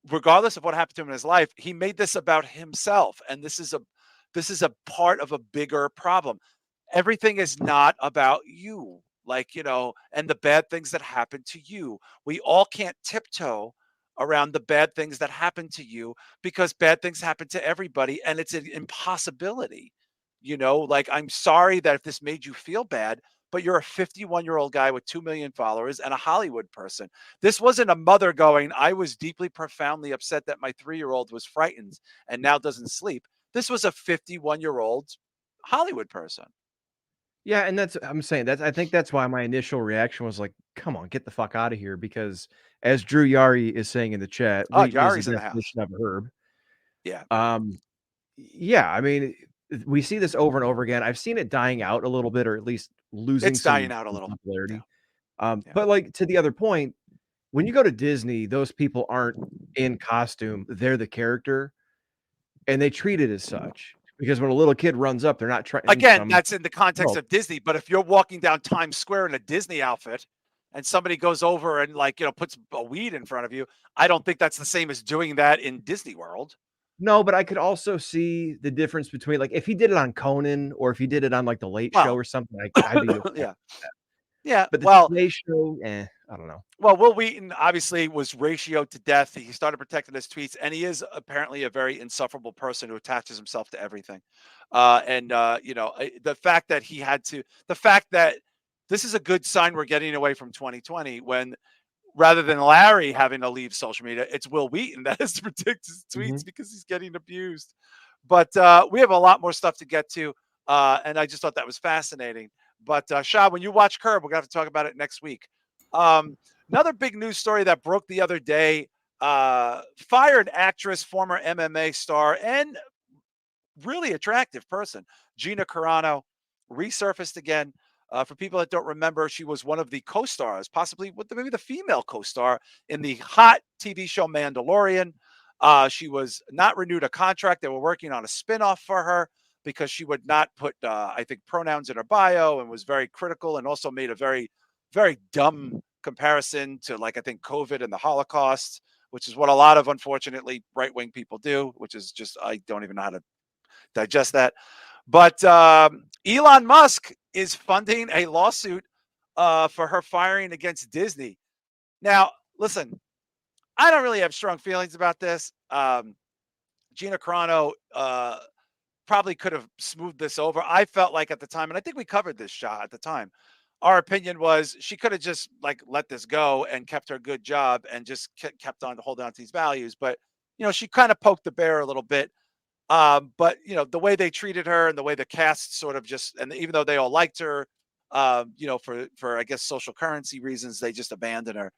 regardless of what happened to him in his life, he made this about himself. And this is a part of a bigger problem. Everything is not about you. Like, you know, and the bad things that happen to you. We all can't tiptoe around the bad things that happen to you, because bad things happen to everybody, and it's an impossibility. You know, like, I'm sorry that if this made you feel bad, but you're a 51-year-old guy with 2 million followers and a Hollywood person. This wasn't a mother going, I was deeply, profoundly upset that my 3-year-old was frightened and now doesn't sleep. This was a 51-year-old Hollywood person. Yeah, and I'm saying I think that's why my initial reaction was like, "Come on, get the fuck out of here!" Because as Drew Yari is saying in the chat, Oh, Wheaton is Yari's the in the house. definition of a herb. Yeah. Yeah, I mean, we see this over and over again. I've seen it dying out a little bit, or at least losing It's dying some out a little. popularity. Yeah. But like, to the other point, when you go to Disney, those people aren't in costume; they're the character, and they treat it as such. Because when a little kid runs up, they're not trying. Again, that's in the context No. of Disney. But if you're walking down Times Square in a Disney outfit and somebody goes over and, like, you know, puts a weed in front of you, I don't think that's the same as doing that in Disney World. No, but I could also see the difference between, like, if he did it on Conan or if he did it on, like, The Late Show or something, I'd be okay. Yeah. Yeah. But the Well, Today Show, I don't know. Well, Will Wheaton obviously was ratioed to death. He started protecting his tweets, and he is apparently a very insufferable person who attaches himself to everything. You know, the fact that this is a good sign we're getting away from 2020, when rather than Larry having to leave social media, it's Will Wheaton that has to protect his tweets because he's getting abused. But we have a lot more stuff to get to, and I just thought that was fascinating. But Shah, when you watch Curb, we're going to have to talk about it next week. Another big news story that broke the other day, fired actress, former MMA star, and really attractive person, Gina Carrano, resurfaced again. For people that don't remember, she was one of the co-stars, possibly maybe the female co-star in the hot TV show Mandalorian. She was not renewed a contract. They were working on a spinoff for her because she would not put, I think, pronouns in her bio, and was very critical, and also made a very, very dumb comparison to, like, I think, COVID and the Holocaust, which is what a lot of, unfortunately, right-wing people do, which is just, I don't even know how to digest that. But Elon Musk is funding a lawsuit for her firing against Disney. Now, listen, I don't really have strong feelings about this. Gina Carano probably could have smoothed this over. I felt like at the time, and I think we covered this, Shah, at the time, our opinion was she could have just, like, let this go and kept her good job and just kept on holding on to these values. But, you know, she kind of poked the bear a little bit. But, you know, the way they treated her and the way the cast sort of just, and even though they all liked her, you know, for I guess social currency reasons, they just abandoned her.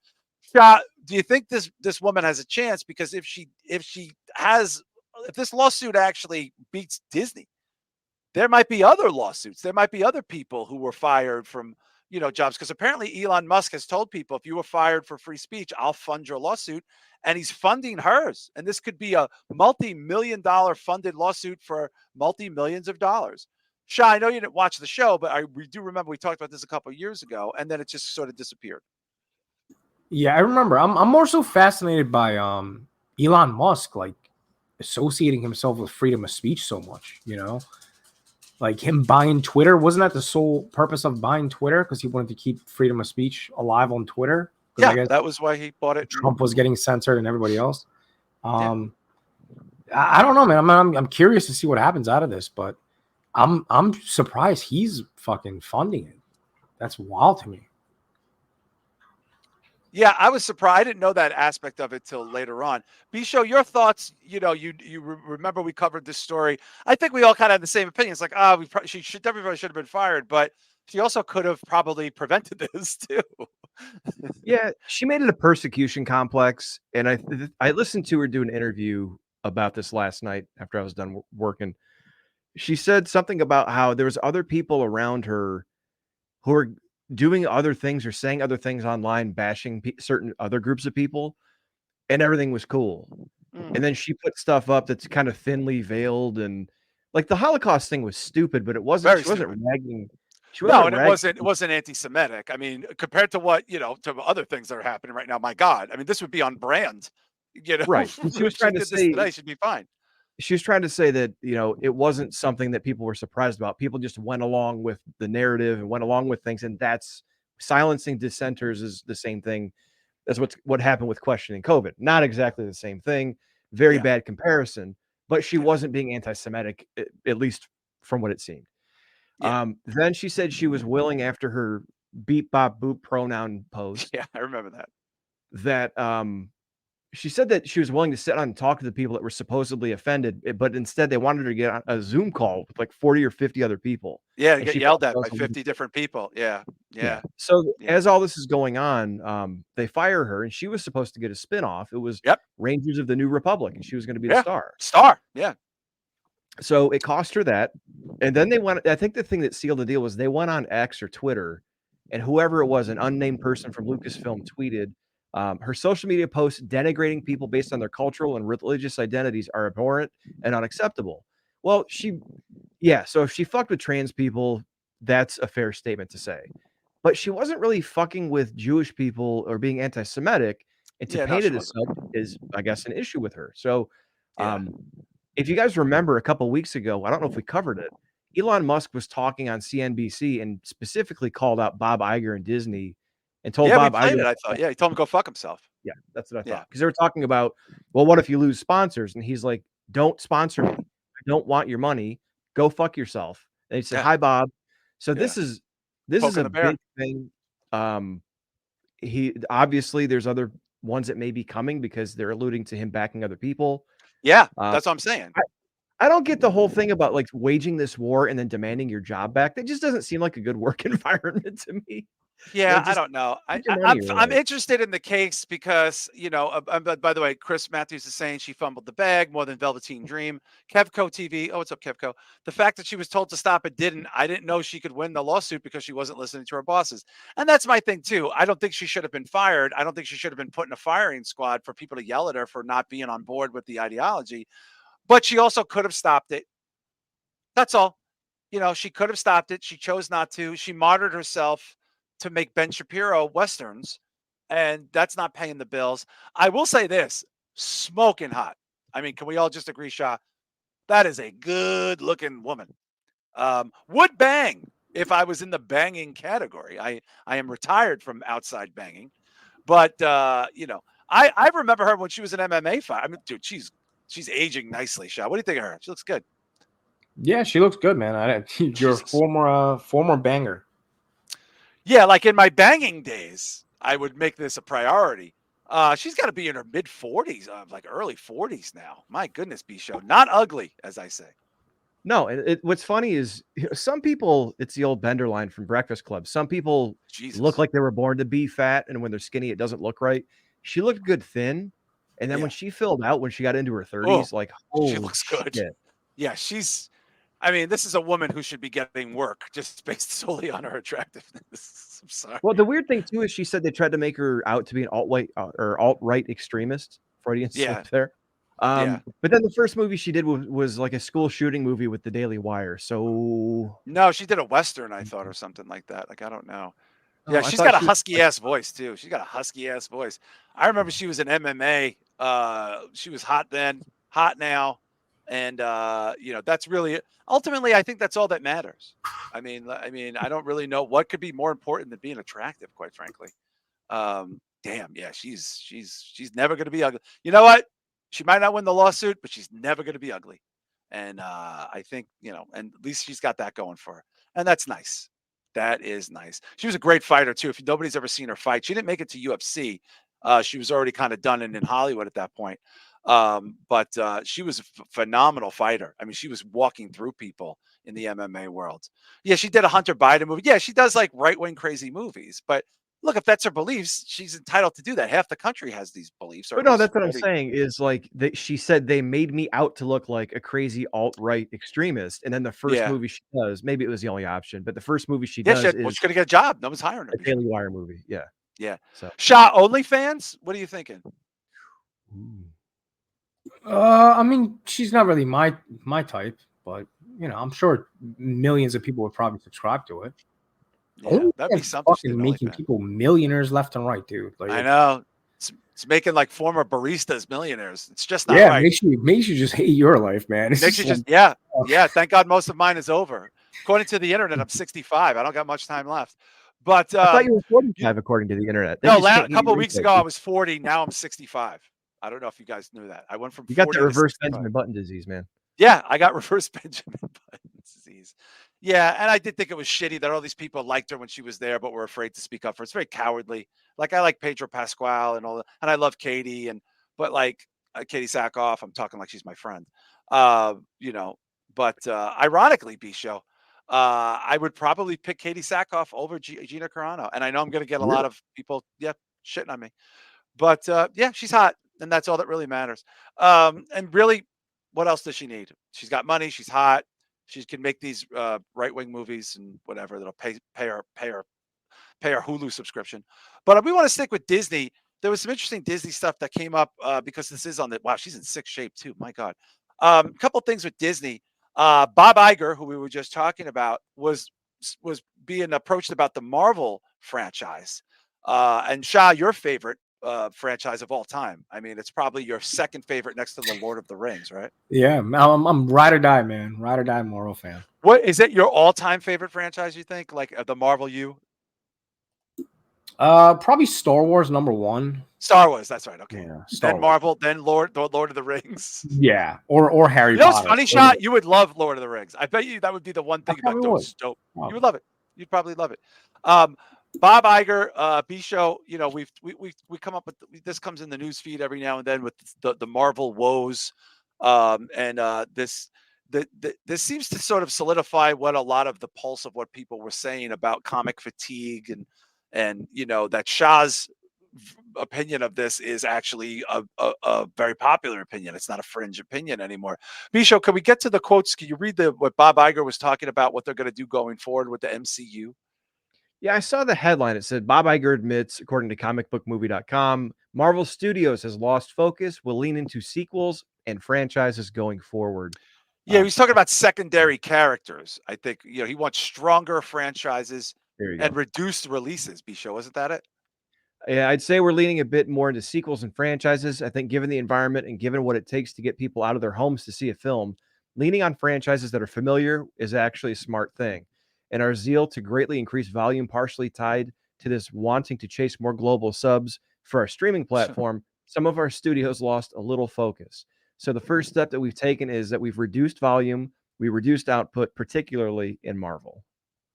Shah, do you think this woman has a chance? Because if she has if this lawsuit actually beats Disney, there might be other lawsuits. There might be other people who were fired from, jobs. Because apparently Elon Musk has told people, if you were fired for free speech, I'll fund your lawsuit. And he's funding hers. And this could be a multi-million-dollar funded lawsuit for multi-millions of dollars. Shah, I know you didn't watch the show, but we do remember we talked about this a couple of years ago, and then it just sort of disappeared. Yeah, I remember. I'm more so fascinated by Elon Musk, like associating himself with freedom of speech so much, like him buying Twitter. Wasn't that the sole purpose of buying Twitter? Because he wanted to keep freedom of speech alive on Twitter. Yeah, I guess that was why he bought it. Trump was getting censored and everybody else. I don't know, man. I'm curious to see what happens out of this, but I'm surprised he's fucking funding it. That's wild to me. Yeah, I was surprised. I didn't know that aspect of it till later on. Bisho, your thoughts? You remember we covered this story. I think we all kind of had the same opinions. Like, everybody should have been fired, but she also could have probably prevented this too. Yeah, she made it a persecution complex, and I listened to her do an interview about this last night after I was done working. She said something about how there was other people around her who are doing other things or saying other things online, bashing certain other groups of people, and everything was cool. And then she put stuff up that's kind of thinly veiled, and like the Holocaust thing was stupid, but it wasn't. She wasn't ragging. It wasn't anti-Semitic. I mean, compared to what to other things that are happening right now, my God, I mean, this would be on brand. Right? She was trying to say today should be fine. She was trying to say that it wasn't something that people were surprised about. People just went along with the narrative and went along with things, and that's silencing dissenters is the same thing. That's what happened with questioning COVID. Not exactly the same thing. Very bad comparison, but she wasn't being anti-Semitic, at least from what it seemed. Yeah. Then she said she was willing, after her beep bop boop pronoun post. Yeah, I remember that. That she said that she was willing to sit on and talk to the people that were supposedly offended, but instead they wanted her to get on a Zoom call with like 40 or 50 other people. Yeah, get yelled at by 50 different people. Yeah. So as all this is going on, they fire her, and she was supposed to get a spinoff. It was Rangers of the New Republic, and she was going to be the star. Yeah. So it cost her that. And then I think the thing that sealed the deal was they went on X or Twitter, and whoever it was, an unnamed person from Lucasfilm, tweeted, her social media posts denigrating people based on their cultural and religious identities are abhorrent and unacceptable. Well, so if she fucked with trans people, that's a fair statement to say. But she wasn't really fucking with Jewish people or being anti-Semitic, and to paint it as such is, I guess, an issue with her. So if you guys remember a couple weeks ago, I don't know if we covered it, Elon Musk was talking on CNBC and specifically called out Bob Iger and Disney and told Bob Iger. I thought, he told him to go fuck himself. Yeah, that's what I thought. Because they were talking about, well, what if you lose sponsors? And he's like, don't sponsor me. I don't want your money. Go fuck yourself. And he said, hi, Bob. So this is a big thing. He obviously there's other ones that may be coming because they're alluding to him backing other people. Yeah, that's what I'm saying. I don't get the whole thing about like waging this war and then demanding your job back. That just doesn't seem like a good work environment to me. Yeah, I don't know. I'm interested in the case because, by the way, Chris Matthews is saying she fumbled the bag more than Velveteen Dream. Kevco TV. Oh, what's up, Kevco? The fact that she was told to stop it I didn't know she could win the lawsuit because she wasn't listening to her bosses. And that's my thing, too. I don't think she should have been fired. I don't think she should have been put in a firing squad for people to yell at her for not being on board with the ideology. But she also could have stopped it. That's all. She could have stopped it. She chose not to. She martyred herself to make Ben Shapiro Westerns, and that's not paying the bills. I will say this, smoking hot. I mean, can we all just agree, Shah? That is a good-looking woman. Would bang if I was in the banging category. I am retired from outside banging, but, I remember her when she was an MMA fighter. I mean, dude, she's aging nicely, Shah. What do you think of her? She looks good. Yeah, she looks good, man. You're a former banger. Yeah, like in my banging days, I would make this a priority. She's got to be in her mid 40s, like early 40s now. My goodness, B-Show. Not ugly, as I say. No, what's funny is some people, it's the old Bender line from Breakfast Club. Some people look like they were born to be fat, and when they're skinny, it doesn't look right. She looked good thin, And then Yeah. when she filled out, when she got into her 30s, Oh, like, she holy looks good. shit. Yeah, I mean, this is a woman who should be getting work just based solely on her attractiveness. I'm sorry. Well, the weird thing too is she said they tried to make her out to be an alt-right extremist. Freudian Yeah. slip there. Yeah. But then the first movie she did was like a school shooting movie with the Daily Wire. So No, she did a Western, I thought, or something like that. Like, I don't know. Yeah, oh, I she's thought got a she was husky ass voice too. She's got a husky ass voice. I remember she was in MMA. She was hot then, hot now, and that's really ultimately. I think that's all that matters. I don't really know what could be more important than being attractive, quite frankly. Damn, yeah, she's never going to be ugly. You know what? She might not win the lawsuit, but she's never going to be ugly. And I think and at least she's got that going for her, and that's nice. That is nice. She was a great fighter too. If nobody's ever seen her fight, she didn't make it to UFC. She was already kind of done in Hollywood at that point. But she was a phenomenal fighter. I mean, she was walking through people in the MMA world. Yeah, she did a Hunter Biden movie. Yeah, she does like right-wing crazy movies. But look, if that's her beliefs, she's entitled to do that. Half the country has these beliefs. Or But at no, least that's what I'm already- saying is like she said they made me out to look like a crazy alt-right extremist. And then the first Yeah. movie she does, maybe it was the only option, but the first movie she Yeah, does she's is going to get a job. No one's hiring her. a Daily Wire movie. Yeah. Yeah. So Shah OnlyFans? What are you thinking? I mean, she's not really my type, but I'm sure millions of people would probably subscribe to it. Yeah, that'd be OnlyFans something. She fucking did making OnlyFans. people millionaires left and right, dude. Like, I know. It's making like former baristas millionaires. It's just not yeah, right. makes you just hate your life, man. It's Makes you just like, yeah. Thank God most of mine is over. According to the internet, I'm 65. I don't got much time left. But I thought you were 45 according to the internet. They no, just can't a get couple you weeks into ago it. I was 40. Now I'm 65. I don't know if you guys knew that. I went from You got 40 the to reverse 65. Benjamin Button disease, man. Yeah, I got reverse Benjamin Button disease. Yeah, and I did think it was shitty that all these people liked her when she was there, but were afraid to speak up for her. It's very cowardly. Like I like Pedro Pascal and all that, and I love Katie, but like Katie Sackhoff, I'm talking like she's my friend. Uh, you know, but ironically, B show, I would probably pick Katie Sackhoff over Gina Carano, and I know I'm going to get a lot of people, shitting on me, but yeah, she's hot, and that's all that really matters. And really, what else does she need? She's got money. She's hot. She can make these right wing movies and whatever that'll pay her Hulu subscription. But we want to stick with Disney. There was some interesting Disney stuff that came up because this is on the wow. She's in sick shape too. My God. A couple things with Disney. Bob Iger, who we were just talking about, was being approached about the Marvel franchise. And Shah, your favorite franchise of all time. I mean, it's probably your second favorite next to the Lord of the Rings, right? yeah, I'm ride or die, man. Ride or die Marvel fan. What is it? Your all-time favorite franchise? You think, like the Marvel U? Probably Star Wars #1. Star Wars. That's right. Okay. Yeah, Star Then Wars. Marvel. Then Lord of the Rings. Yeah, or Harry You know what's Potter. funny, Shot? You would love Lord of the Rings. I bet you that would be the one thing you'd be like, probably "Dude, would. it's dope." Oh. You would love it. You'd probably love it. Bob Iger, B show. We come up with this comes in the news feed every now and then with the Marvel woes, this this seems to sort of solidify what a lot of the pulse of what people were saying about comic fatigue and that Shah's opinion of this is actually a very popular opinion. It's not a fringe opinion anymore. Bisho, can we get to the quotes? Can you read what Bob Iger was talking about, what they're going to do going forward with the MCU? Yeah, I saw the headline. It said Bob Iger admits, according to comicbookmovie.com, Marvel Studios has lost focus, will lean into sequels and franchises going forward. Yeah, he's talking about secondary characters. I think he wants stronger franchises and reduced releases. Bisho, wasn't that it? Yeah, I'd say we're leaning a bit more into sequels and franchises. I think given the environment and given what it takes to get people out of their homes to see a film, leaning on franchises that are familiar is actually a smart thing. And our zeal to greatly increase volume partially tied to this wanting to chase more global subs for our streaming platform, some of our studios lost a little focus. So the first step that we've taken is that we've reduced volume, we reduced output, particularly in Marvel.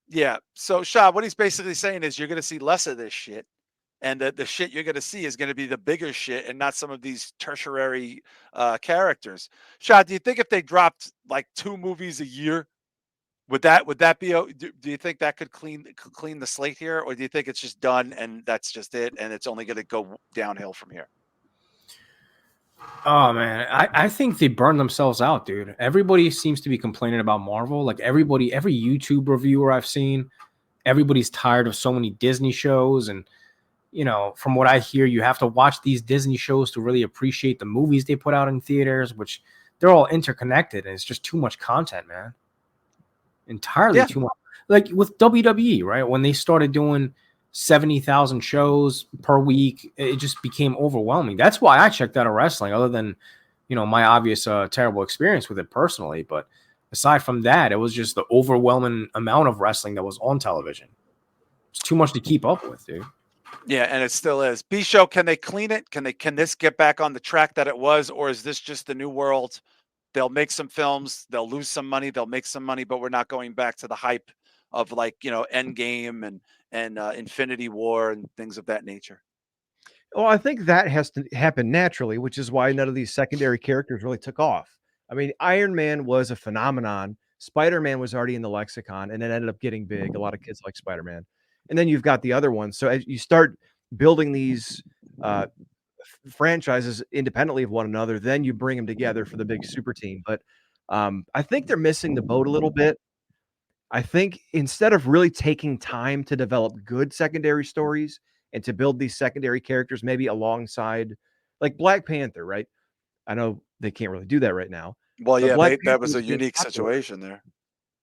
Yeah. So Shah, what he's basically saying is you're going to see less of this shit. And the shit you're going to see is going to be the bigger shit and not some of these tertiary characters. Shah, do you think if they dropped like 2 movies a year, would that be? Do you think that could clean the slate here, or do you think it's just done and that's just it, and it's only going to go downhill from here? Oh man, I think they burned themselves out, dude. Everybody seems to be complaining about Marvel. Like every YouTube reviewer I've seen, everybody's tired of so many Disney shows. And from what I hear, you have to watch these Disney shows to really appreciate the movies they put out in theaters, which they're all interconnected, and it's just too much content, man. Entirely too much. Like with WWE, right? When they started doing 70,000 shows per week, it just became overwhelming. That's why I checked out of wrestling, other than, my obvious terrible experience with it personally. But aside from that, it was just the overwhelming amount of wrestling that was on television. It's too much to keep up with, dude. Yeah, and it still is. B Show, can they clean it? Can this get back on the track that it was, or is this just the new world? They'll make some films, they'll lose some money, they'll make some money, but we're not going back to the hype of Endgame and Infinity War and things of that nature. Well, I think that has to happen naturally, which is why none of these secondary characters really took off. I mean, Iron Man was a phenomenon. Spider-Man was already in the lexicon and it ended up getting big. A lot of kids like Spider-Man. And then you've got the other ones. So as you start building these franchises independently of one another, then you bring them together for the big super team. But I think they're missing the boat a little bit. I think instead of really taking time to develop good secondary stories and to build these secondary characters, maybe alongside like Black Panther, right? I know they can't really do that right now. Well, but yeah, Black that Panther was a getting unique popular. situation there.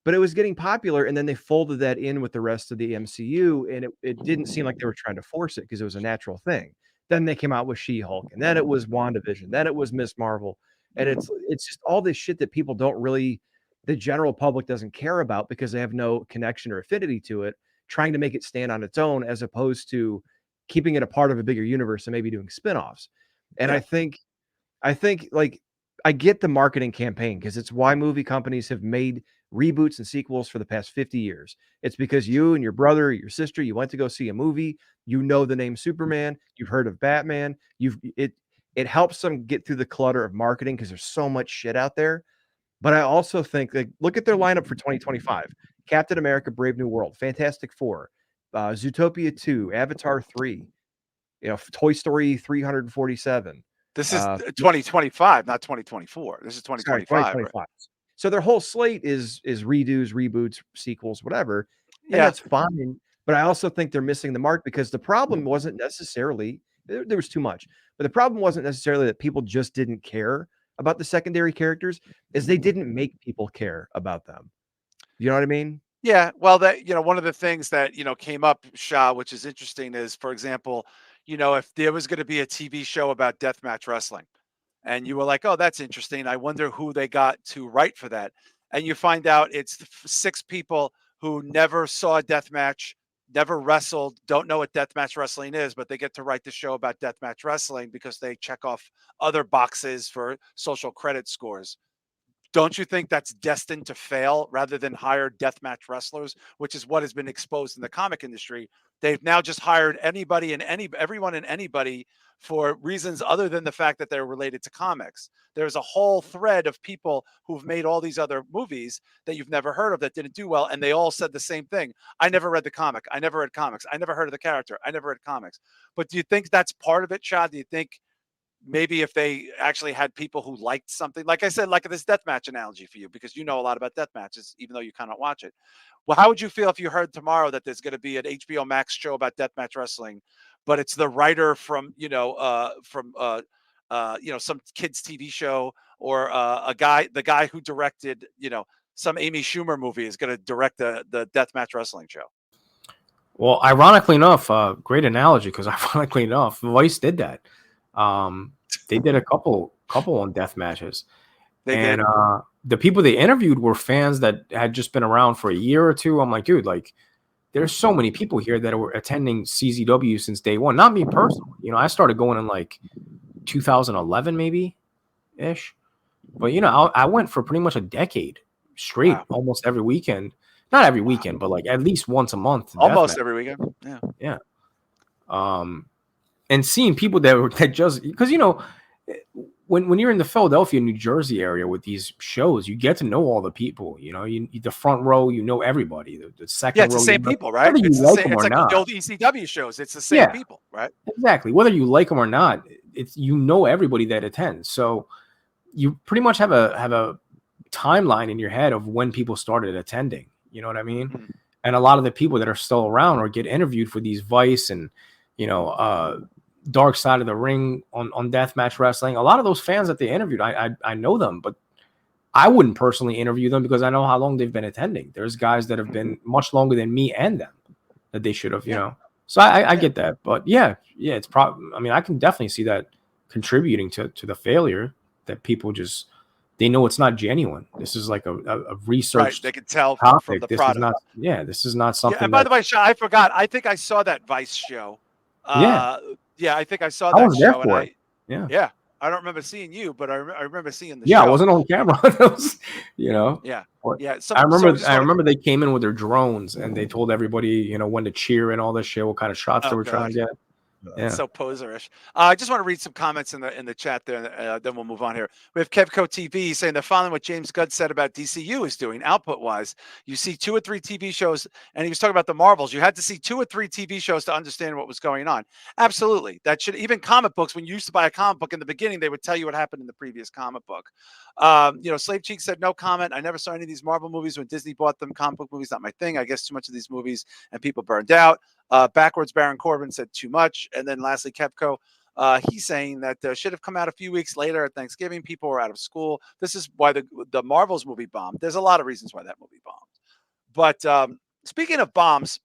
But it was getting popular, and then they folded that in with the rest of the MCU, and it didn't seem like they were trying to force it because it was a natural thing. Then they came out with She-Hulk, and then it was WandaVision, then it was Miss Marvel, and it's just all this shit that people don't really, the general public doesn't care about because they have no connection or affinity to it, trying to make it stand on its own as opposed to keeping it a part of a bigger universe and maybe doing spin-offs. And Yeah. I think like I get the marketing campaign because it's why movie companies have made reboots and sequels for the past 50 years. It's because you and your brother or your sister, you went to go see a movie, you know the name Superman, you've heard of Batman, it helps them get through the clutter of marketing because there's so much shit out there. But I also think like look at their lineup for 2025. Captain America, Brave New World, Fantastic Four, Zootopia 2, Avatar 3, Toy Story 347. This is 2025, not 2024. This is 2025. 2025. Right? So their whole slate is redos, reboots, sequels, whatever. And Yeah. that's fine. But I also think they're missing the mark because the problem wasn't necessarily there was too much. But the problem wasn't necessarily that people just didn't care about the secondary characters, is they didn't make people care about them. You know what I mean? Yeah, well, one of the things that came up, Shah, which is interesting, is, for example, if there was going to be a TV show about deathmatch wrestling, and you were like, "Oh, that's interesting. I wonder who they got to write for that," and you find out it's 6 people who never saw a deathmatch, never wrestled, don't know what deathmatch wrestling is, but they get to write the show about deathmatch wrestling because they check off other boxes for social credit scores. Don't you think that's destined to fail rather than hire deathmatch wrestlers, which is what has been exposed in the comic industry? They've now just hired everyone and anybody for reasons other than the fact that they're related to comics. There's a whole thread of people who've made all these other movies that you've never heard of that didn't do well, and they all said the same thing. I never read the comic. I never read comics. I never heard of the character. I never read comics. But do you think that's part of it, Chad? Do you think maybe if they actually had people who liked something, like I said, like this deathmatch analogy for you, because you know a lot about death matches, even though you cannot watch it. Well, how would you feel if you heard tomorrow that there's going to be an HBO Max show about deathmatch wrestling, but it's the writer from some kids TV show, or the guy who directed some Amy Schumer movie is going to direct the deathmatch wrestling show? Well, ironically enough, great analogy, because ironically enough, Vice did that. They did a couple on death matches. And the people they interviewed were fans that had just been around for a year or two. I'm like, dude, like there's so many people here that were attending CZW since day one. Not me personally. I started going in like 2011 maybe ish. But I went for pretty much a decade straight, almost every weekend. Not every weekend, but like at least once a month. Almost every weekend. Yeah. And seeing people that just because when you're in the Philadelphia, New Jersey area with these shows, you get to know all the people. The front row, everybody. The second row, it's the same people, right? Whether you It's like the same. them or It's like not. the old ECW shows. It's the same people, right? Exactly. Whether you like them or not, it's everybody that attends, so you pretty much have a timeline in your head of when people started attending. You know what I mean? Mhm. And a lot of the people that are still around or get interviewed for these Vice and Dark Side of the Ring on Deathmatch Wrestling, a lot of those fans that they interviewed, I know them, but I wouldn't personally interview them because I know how long they've been attending. There's guys that have been much longer than me and them that they should have, So I get that, but yeah, it's probably. I mean, I can definitely see that contributing to the failure, that people just they know it's not genuine. This is like a Right. researched They can tell from topic. the This product. is not. Yeah, this is not something. Yeah, and by the way, Shah, I forgot. I think I saw that Vice show. Yeah. Yeah, I think I saw I that was there show, for and it. Yeah. yeah, I don't remember seeing you, but I remember seeing the Yeah, I show. wasn't on camera. It was, Yeah, But yeah. I remember. I wanna- remember they came in with their drones and they told everybody, when to cheer and all this shit, what kind of shots they Oh were trying to God. get. Yeah. So poserish. I just want to read some comments in the chat there, then we'll move on here. We have Kevco TV saying they're following what James Gunn said about DCU is doing output wise. You see 2 or 3 TV shows, and he was talking about the Marvels. You had to see 2 or 3 TV shows to understand what was going on. Absolutely, that should even comic books. When you used to buy a comic book in the beginning, they would tell you what happened in the previous comic book. Slave Cheek said no comment. I never saw any of these Marvel movies when Disney bought them. Comic book movies not my thing. I guess too much of these movies and people burned out. Backwards Baron Corbin said too much. And then lastly, Kepco, he's saying that should have come out a few weeks later at Thanksgiving. People were out of school. This is why the Marvels movie bombed. There's a lot of reasons why that movie bombed. But speaking of bombs,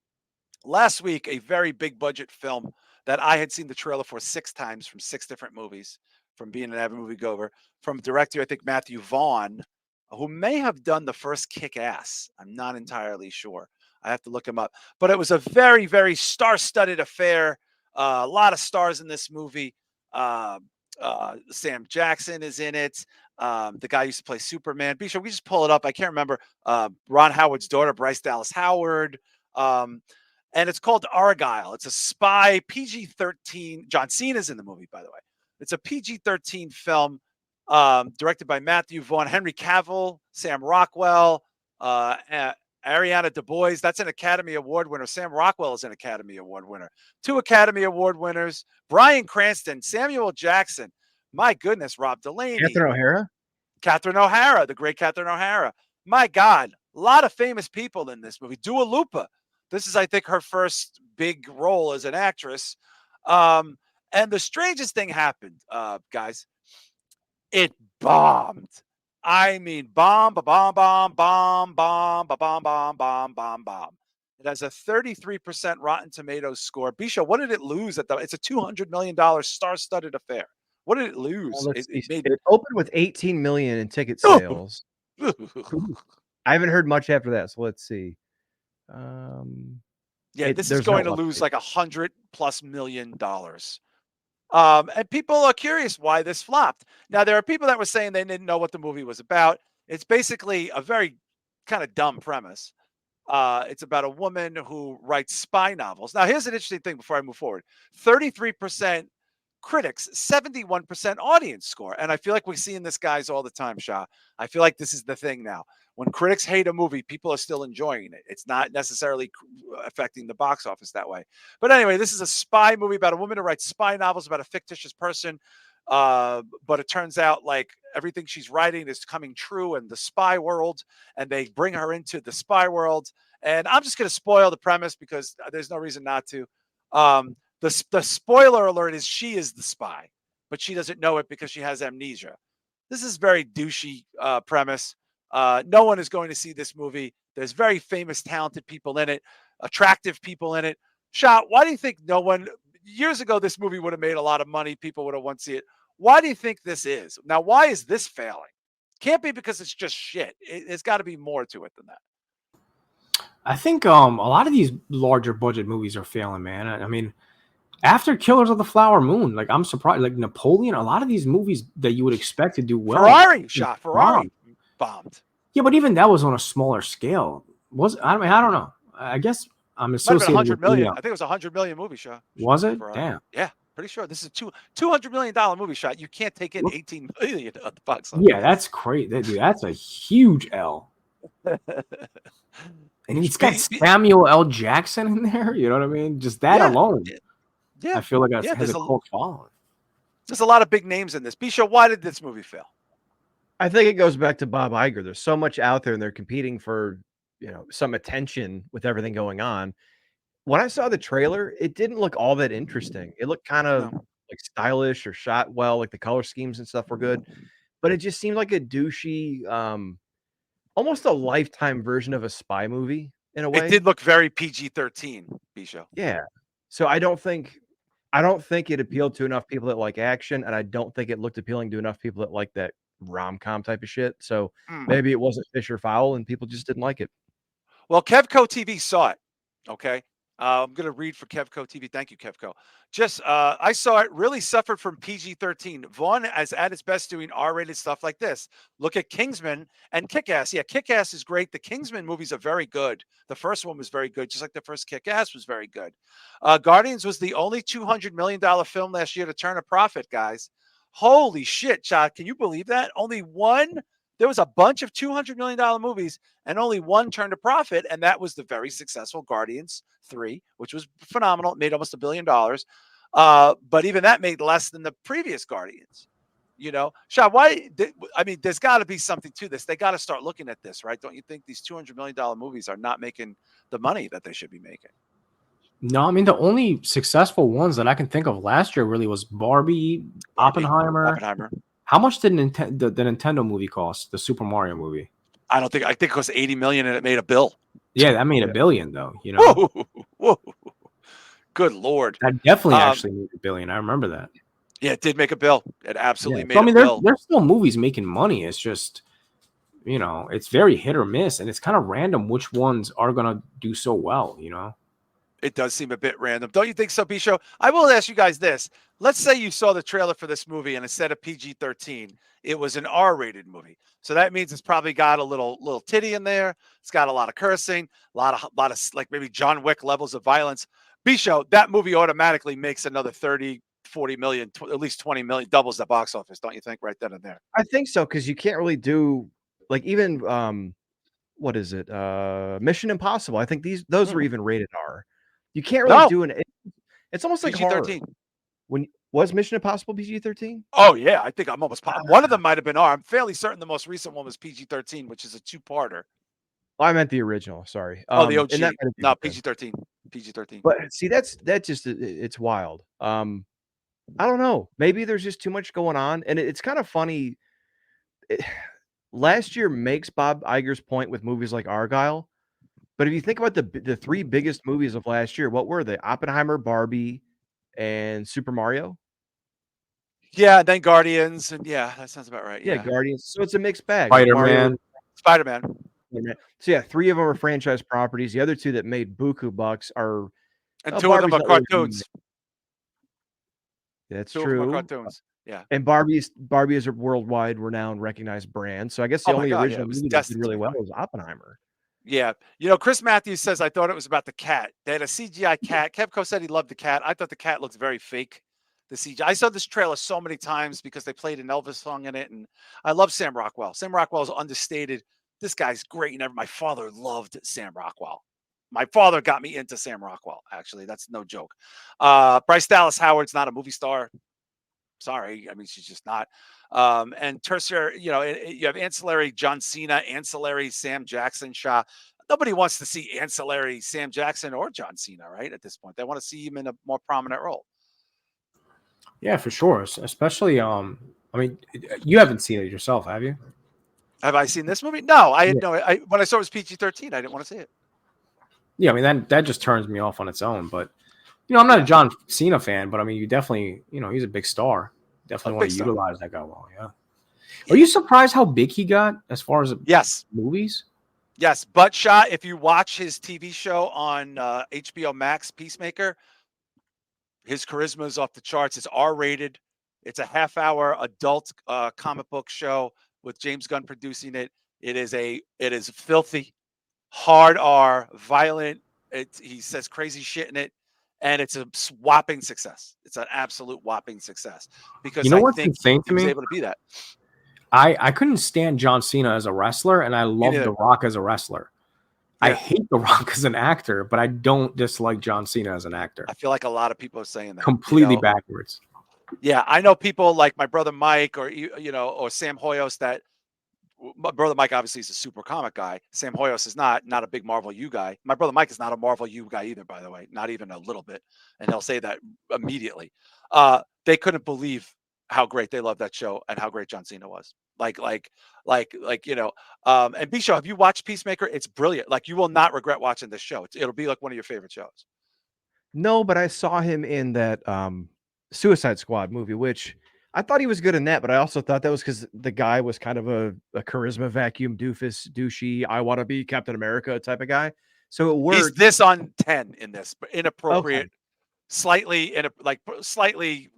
last week, a very big budget film that I had seen the trailer for 6 times from 6 different movies, from being an avid moviegoer, from director, I think, Matthew Vaughn, who may have done the first Kick-Ass. I'm not entirely sure. I have to look him up. But it was a very, very star-studded affair. A lot of stars in this movie. Sam Jackson is in it. The guy used to play Superman. Be sure we just pull it up. I can't remember. Ron Howard's daughter, Bryce Dallas Howard. And it's called Argyle. It's a spy PG-13. John Cena's in the movie, by the way. It's a PG-13 film directed by Matthew Vaughn, Henry Cavill, Sam Rockwell, Ariana DeBois. That's an Academy Award winner. Sam Rockwell is an Academy Award winner. 2 Academy Award winners. Bryan Cranston, Samuel Jackson. My goodness, Rob Delaney. Catherine O'Hara, the great Catherine O'Hara. My God, a lot of famous people in this movie. Dua Lipa. This is, I think, her first big role as an actress. And the strangest thing happened, guys. It bombed. I mean, bomb, bomb, bomb, bomb, bomb, bomb, bomb, bomb, bomb, bomb. It has a 33% Rotten Tomatoes score. Bisha, what did it lose at it's a $200 million star-studded affair. What did it lose? It opened with 18 million in ticket sales. I haven't heard much after that, so let's see. This is going to lose like $100+ million. And people are curious why this flopped. Now, there are people that were saying they didn't know what the movie was about. It's basically a very kind of dumb premise. It's about a woman who writes spy novels. Now, here's an interesting thing before I move forward. 33% critics, 71% audience score. And I feel like we're seeing this, guys, all the time, Shah. I feel like this is the thing now. When critics hate a movie, people are still enjoying it. It's not necessarily affecting the box office that way. But anyway, this is a spy movie about a woman who writes spy novels about a fictitious person. But it turns out like everything she's writing is coming true in the spy world, and they bring her into the spy world. And I'm just going to spoil the premise because there's no reason not to. The spoiler alert is she is the spy, but she doesn't know it because she has amnesia. This is very douchey premise. No one is going to see this movie. There's very famous, talented people in it, attractive people in it. Shah, why do you think no one, years ago, this movie would have made a lot of money. People would have wanted to see it. Why do you think this is? Now, why is this failing? Can't be because it's just shit. It's got to be more to it than that. I think a lot of these larger budget movies are failing, man. I mean, after Killers of the Flower Moon, like I'm surprised, like Napoleon, a lot of these movies that you would expect to do well. Ferrari bombed. Yeah, but even that was on a smaller scale. I mean, I don't know. I guess I'm associated with 100 million. I think it was $100 million movie, Shah. Was it? Ferrari. Damn. Yeah, pretty sure. This is $200 million movie, Shah. You can't take in 18 million at the box office. Yeah, that's crazy. Dude, that's a huge L. And he's got Samuel L. Jackson in there. You know what I mean? Just that alone. Yeah. I feel like has a cult following. There's a lot of big names in this. Bisha, why did this movie fail? I think it goes back to Bob Iger. There's so much out there, and they're competing for some attention with everything going on. When I saw the trailer, it didn't look all that interesting. It looked kind of like stylish or shot well, like the color schemes and stuff were good, but it just seemed like a douchey, almost a Lifetime version of a spy movie in a way. It did look very PG-13, Bisha. Yeah. So I don't think it appealed to enough people that like action, and I don't think it looked appealing to enough people that like that rom-com type of shit. So maybe it wasn't fish or fowl, and people just didn't like it. Well, Kevco TV saw it. Okay. I'm going to read for Kevco TV. Thank you, Kevco. I saw it, really suffered from PG-13. Vaughn is at its best doing R-rated stuff like this. Look at Kingsman and Kick-Ass. Yeah, Kick-Ass is great. The Kingsman movies are very good. The first one was very good, just like the first Kick-Ass was very good. Guardians was the only $200 million film last year to turn a profit, guys. Holy shit, Shah. Can you believe that? Only one? There was a bunch of $200 million movies and only one turned a profit, and that was the very successful Guardians 3, which was phenomenal. It made almost $1 billion. But even that made less than the previous Guardians. Shah, there's got to be something to this. They got to start looking at this, right? Don't you think these $200 million movies are not making the money that they should be making? No, the only successful ones that I can think of last year really was Barbie, Oppenheimer. How much did the Nintendo movie cost? The Super Mario movie? I think it cost $80 million and it made $1 billion. Yeah, that made $1 billion though. Whoa. Good Lord. That definitely actually made $1 billion. I remember that. Yeah, it did make $1 billion. It absolutely made $1 billion. There's still movies making money. It's just, it's very hit or miss, and it's kind of random which ones are gonna do so well. It does seem a bit random. Don't you think so, Bisho? I will ask you guys this. Let's say you saw the trailer for this movie and instead of PG-13, it was an R-rated movie. So that means it's probably got a little titty in there. It's got a lot of cursing, a lot of like maybe John Wick levels of violence. Bisho, that movie automatically makes another 30, 40 million, at least 20 million, doubles the box office. Don't you think right then and there? I think so. Cause you can't really do like even, what is it? Mission Impossible. I think those were even rated R. You can't really do it's almost like PG-13. When was Mission Impossible PG-13? Oh yeah, I think I'm almost one of them might have been R. I'm fairly certain the most recent one was PG-13, which is a two-parter. Oh, I meant the original. Sorry. The OG. No, PG-13. PG-13. But see, it's wild. I don't know. Maybe there's just too much going on, and it's kind of funny. Last year makes Bob Iger's point with movies like Argyle. But if you think about the three biggest movies of last year, what were they? Oppenheimer, Barbie, and Super Mario? Yeah, then Guardians, and yeah, that sounds about right. Yeah, Guardians. So it's a mixed bag. Spider-Man. So yeah, 3 of them are franchise properties. The other 2 that made buku bucks are... And 2 of them are cartoons. That's 2 true. Of them are cartoons. Yeah. And Barbie is a worldwide renowned, recognized brand. So I guess the only original movie that did really well was Oppenheimer. Yeah. Chris Matthews says, I thought it was about the cat. They had a CGI cat. Kevco said he loved the cat. I thought the cat looked very fake. The CGI. I saw this trailer so many times because they played an Elvis song in it. And I love Sam Rockwell. Sam Rockwell is understated. This guy's great. And my father loved Sam Rockwell. My father got me into Sam Rockwell, actually. That's no joke. Bryce Dallas Howard's not a movie star. Sorry. She's just not. And tertiary, you have ancillary John Cena, ancillary Sam Jackson, Shah. Nobody wants to see ancillary Sam Jackson or John Cena, right? At this point, they want to see him in a more prominent role. Yeah, for sure. Especially, you haven't seen it yourself, have you? Have I seen this movie? No, I had no. When I saw it was PG-13, I didn't want to see it. Yeah, that just turns me off on its own. But I'm not a John Cena fan, but you definitely, he's a big star. Definitely want to utilize that guy well. Yeah. Are you surprised how big he got as far as movies? Yes, but Shah, if you watch his TV show on HBO Max, Peacemaker, his charisma is off the charts. It's R-rated. It's a half-hour adult comic book show with James Gunn producing it. It is filthy, hard R, violent. He says crazy shit in it. And it's a whopping success. It's an absolute whopping success because what's think insane to he was me? able to be that. I couldn't stand John Cena as a wrestler, and I love The Rock as a wrestler. Yeah. I hate The Rock as an actor, but I don't dislike John Cena as an actor. I feel like a lot of people are saying that. Completely backwards. Yeah, I know people like my brother Mike or or Sam Hoyos that my brother Mike obviously is a super comic guy. Sam Hoyos is not a big Marvel U guy. My brother Mike is not a Marvel U guy either, by the way, not even a little bit. And he'll say that immediately. They couldn't believe how great they loved that show and how great John Cena was. And B Show, have you watched Peacemaker? It's brilliant. Like you will not regret watching this show. It'll be like one of your favorite shows. No, but I saw him in that Suicide Squad movie, which I thought he was good in that, but I also thought that was because the guy was kind of a charisma vacuum doofus, douchey, I want to be Captain America type of guy. So it He's worked. this on 10 in this, but Okay. inappropriate, slightly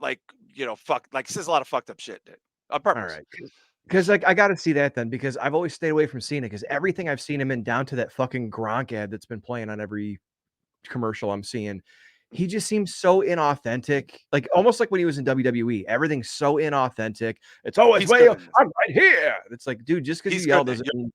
like fuck, like says a lot of fucked up shit, dude, on All purpose. right. Because like I got to see that then, because I've always stayed away from Cena because everything I've seen him in, down to that fucking Gronk ad that's been playing on every commercial I'm seeing, he just seems so inauthentic. Like almost like when he was in WWE, everything's so inauthentic. It's always He's way good in this. I'm right here. It's like, dude, just because He's you yell good. doesn't mean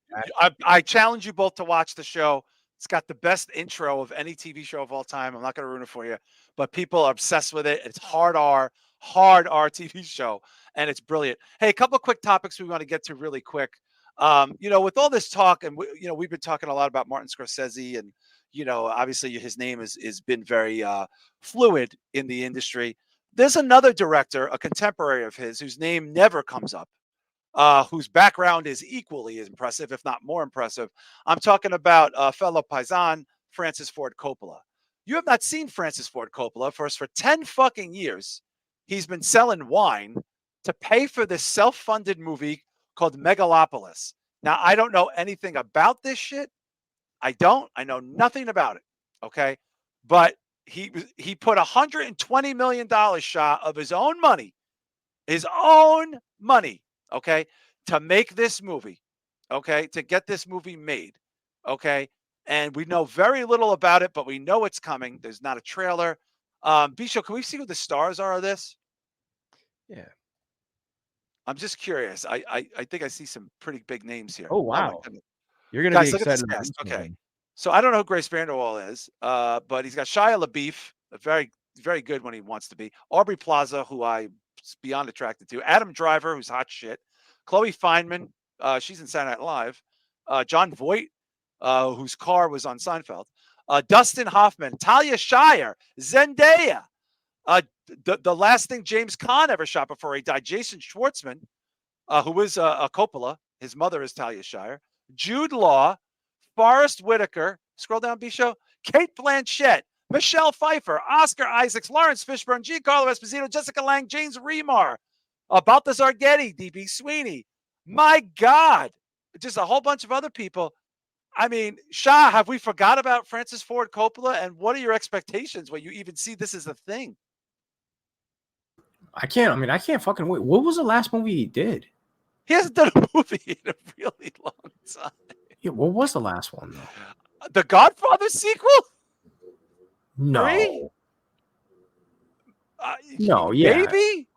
I challenge you both to watch the show. It's got the best intro of any TV show of all time. I'm not going to ruin it for you, but people are obsessed with it. It's hard R TV show, and it's brilliant. Hey, a couple of quick topics we want to get to really quick. With all this talk, and we've been talking a lot about Martin Scorsese, and obviously his name is been very fluid in the industry. There's another director, a contemporary of his, whose name never comes up, whose background is equally as impressive, if not more impressive. I'm talking about fellow paisan Francis Ford Coppola. You have not seen Francis Ford Coppola for 10 fucking years. He's been selling wine to pay for this self-funded movie called Megalopolis. Now, I don't know anything about this shit. I know nothing about it. Okay. But he put $120 million Shah of his own money, okay, to make this movie, okay, to get this movie made, okay. And we know very little about it, but we know it's coming. There's not a trailer. Bisho, can we see who the stars are of this? Yeah. I'm just curious. I think I see some pretty big names here. Oh My wow. goodness. You're gonna be Guys, look at this excited about cast. this one Okay. then. So I don't know who Grace Vanderwall is, but he's got Shia LaBeouf, a very, very good when he wants to be. Aubrey Plaza, who I'm beyond attracted to. Adam Driver, who's hot shit. Chloe Fineman, she's in Saturday Night Live. John Voight, whose car was on Seinfeld. Dustin Hoffman, Talia Shire, Zendaya. The last thing James Caan ever shot before he died, Jason Schwartzman, who is a Coppola. His mother is Talia Shire. Jude Law, Forrest Whitaker, scroll down, B-Show, Kate Blanchett, Michelle Pfeiffer, Oscar Isaacs, Lawrence Fishburne, Giancarlo Esposito, Jessica Lange, James Remar, Balthazar Getty, D.B. Sweeney. My God, just a whole bunch of other people. I mean, Shah, have we forgot about Francis Ford Coppola? And what are your expectations when you even see this as a thing? I can't fucking wait. What was the last movie he did? He hasn't done a movie in a really long time. Yeah, what was the last one though? The Godfather sequel? No. 3? No, yeah. Maybe?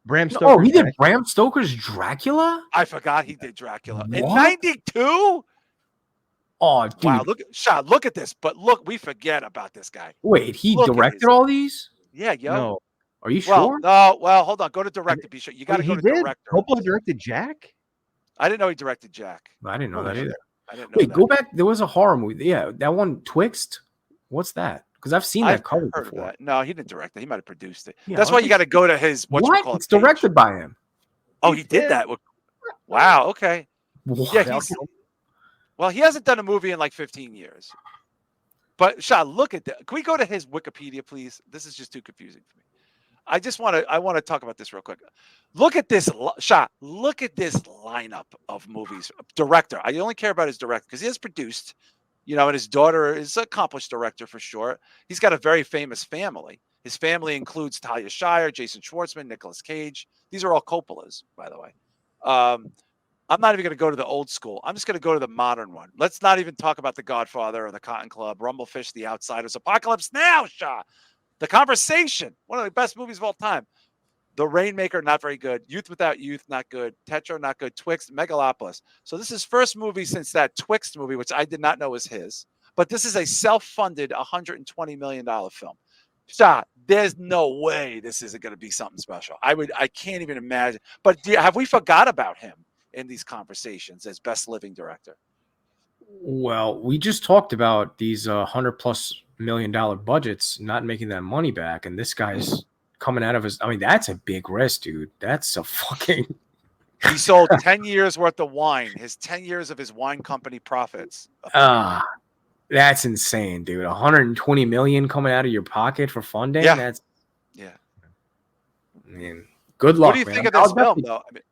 Bram Stoker. Oh, he did Bram Stoker's Dracula? I forgot he did Dracula. In What? 92? Oh, dude. Wow, look at this. But look, we forget about this guy. Wait, he Look at directed his- all these? Yeah, yo. No. Are you Well, sure? no, hold on. Go to director, B. You got to Wait, go he to did? director. Coppola directed Jack? I didn't know he directed Jack. I didn't know Holy that shit. either. I didn't know Wait, that. go back. There was a horror movie. Yeah, that one, Twixt. What's that? Because I've seen that cover heard of before. that. No, he didn't direct it. He might have produced it. Yeah, That's why you got to go to his What? whatchamacallit It's page. directed by him. Oh, he did that. Wow. Okay. What? Yeah, he hasn't done a movie in like 15 years. But Shah, look at that. Can we go to his Wikipedia, please? This is just too confusing for me. I want to talk about this real quick. Look at this, Shah. Look at this lineup of movies. Director. I only care about his director because he has produced, and his daughter is an accomplished director for sure. He's got a very famous family. His family includes Talia Shire, Jason Schwartzman, Nicolas Cage. These are all Coppolas, by the way. I'm not even going to go to the old school. I'm just going to go to the modern one. Let's not even talk about The Godfather or The Cotton Club, Rumblefish, The Outsiders, Apocalypse Now, Shah. The Conversation, one of the best movies of all time. The Rainmaker, not very good. Youth Without Youth, not good. Tetra, not good. Twixt, Megalopolis. So this is first movie since that Twixt movie, which I did not know was his. But this is a self-funded $120 million film. Shah, there's no way this isn't going to be something special. I can't even imagine. But have we forgot about him in these conversations as best living director? Well, we just talked about these $100+ million budgets not making that money back, and this guy's coming out of his. I mean, that's a big risk, dude. That's a fucking. He sold 10 years worth of wine. His 10 years of his wine company profits. That's insane, dude. 120 million coming out of your pocket for funding. Yeah. That's I mean, good luck. What do you man. think of this film, though? I mean,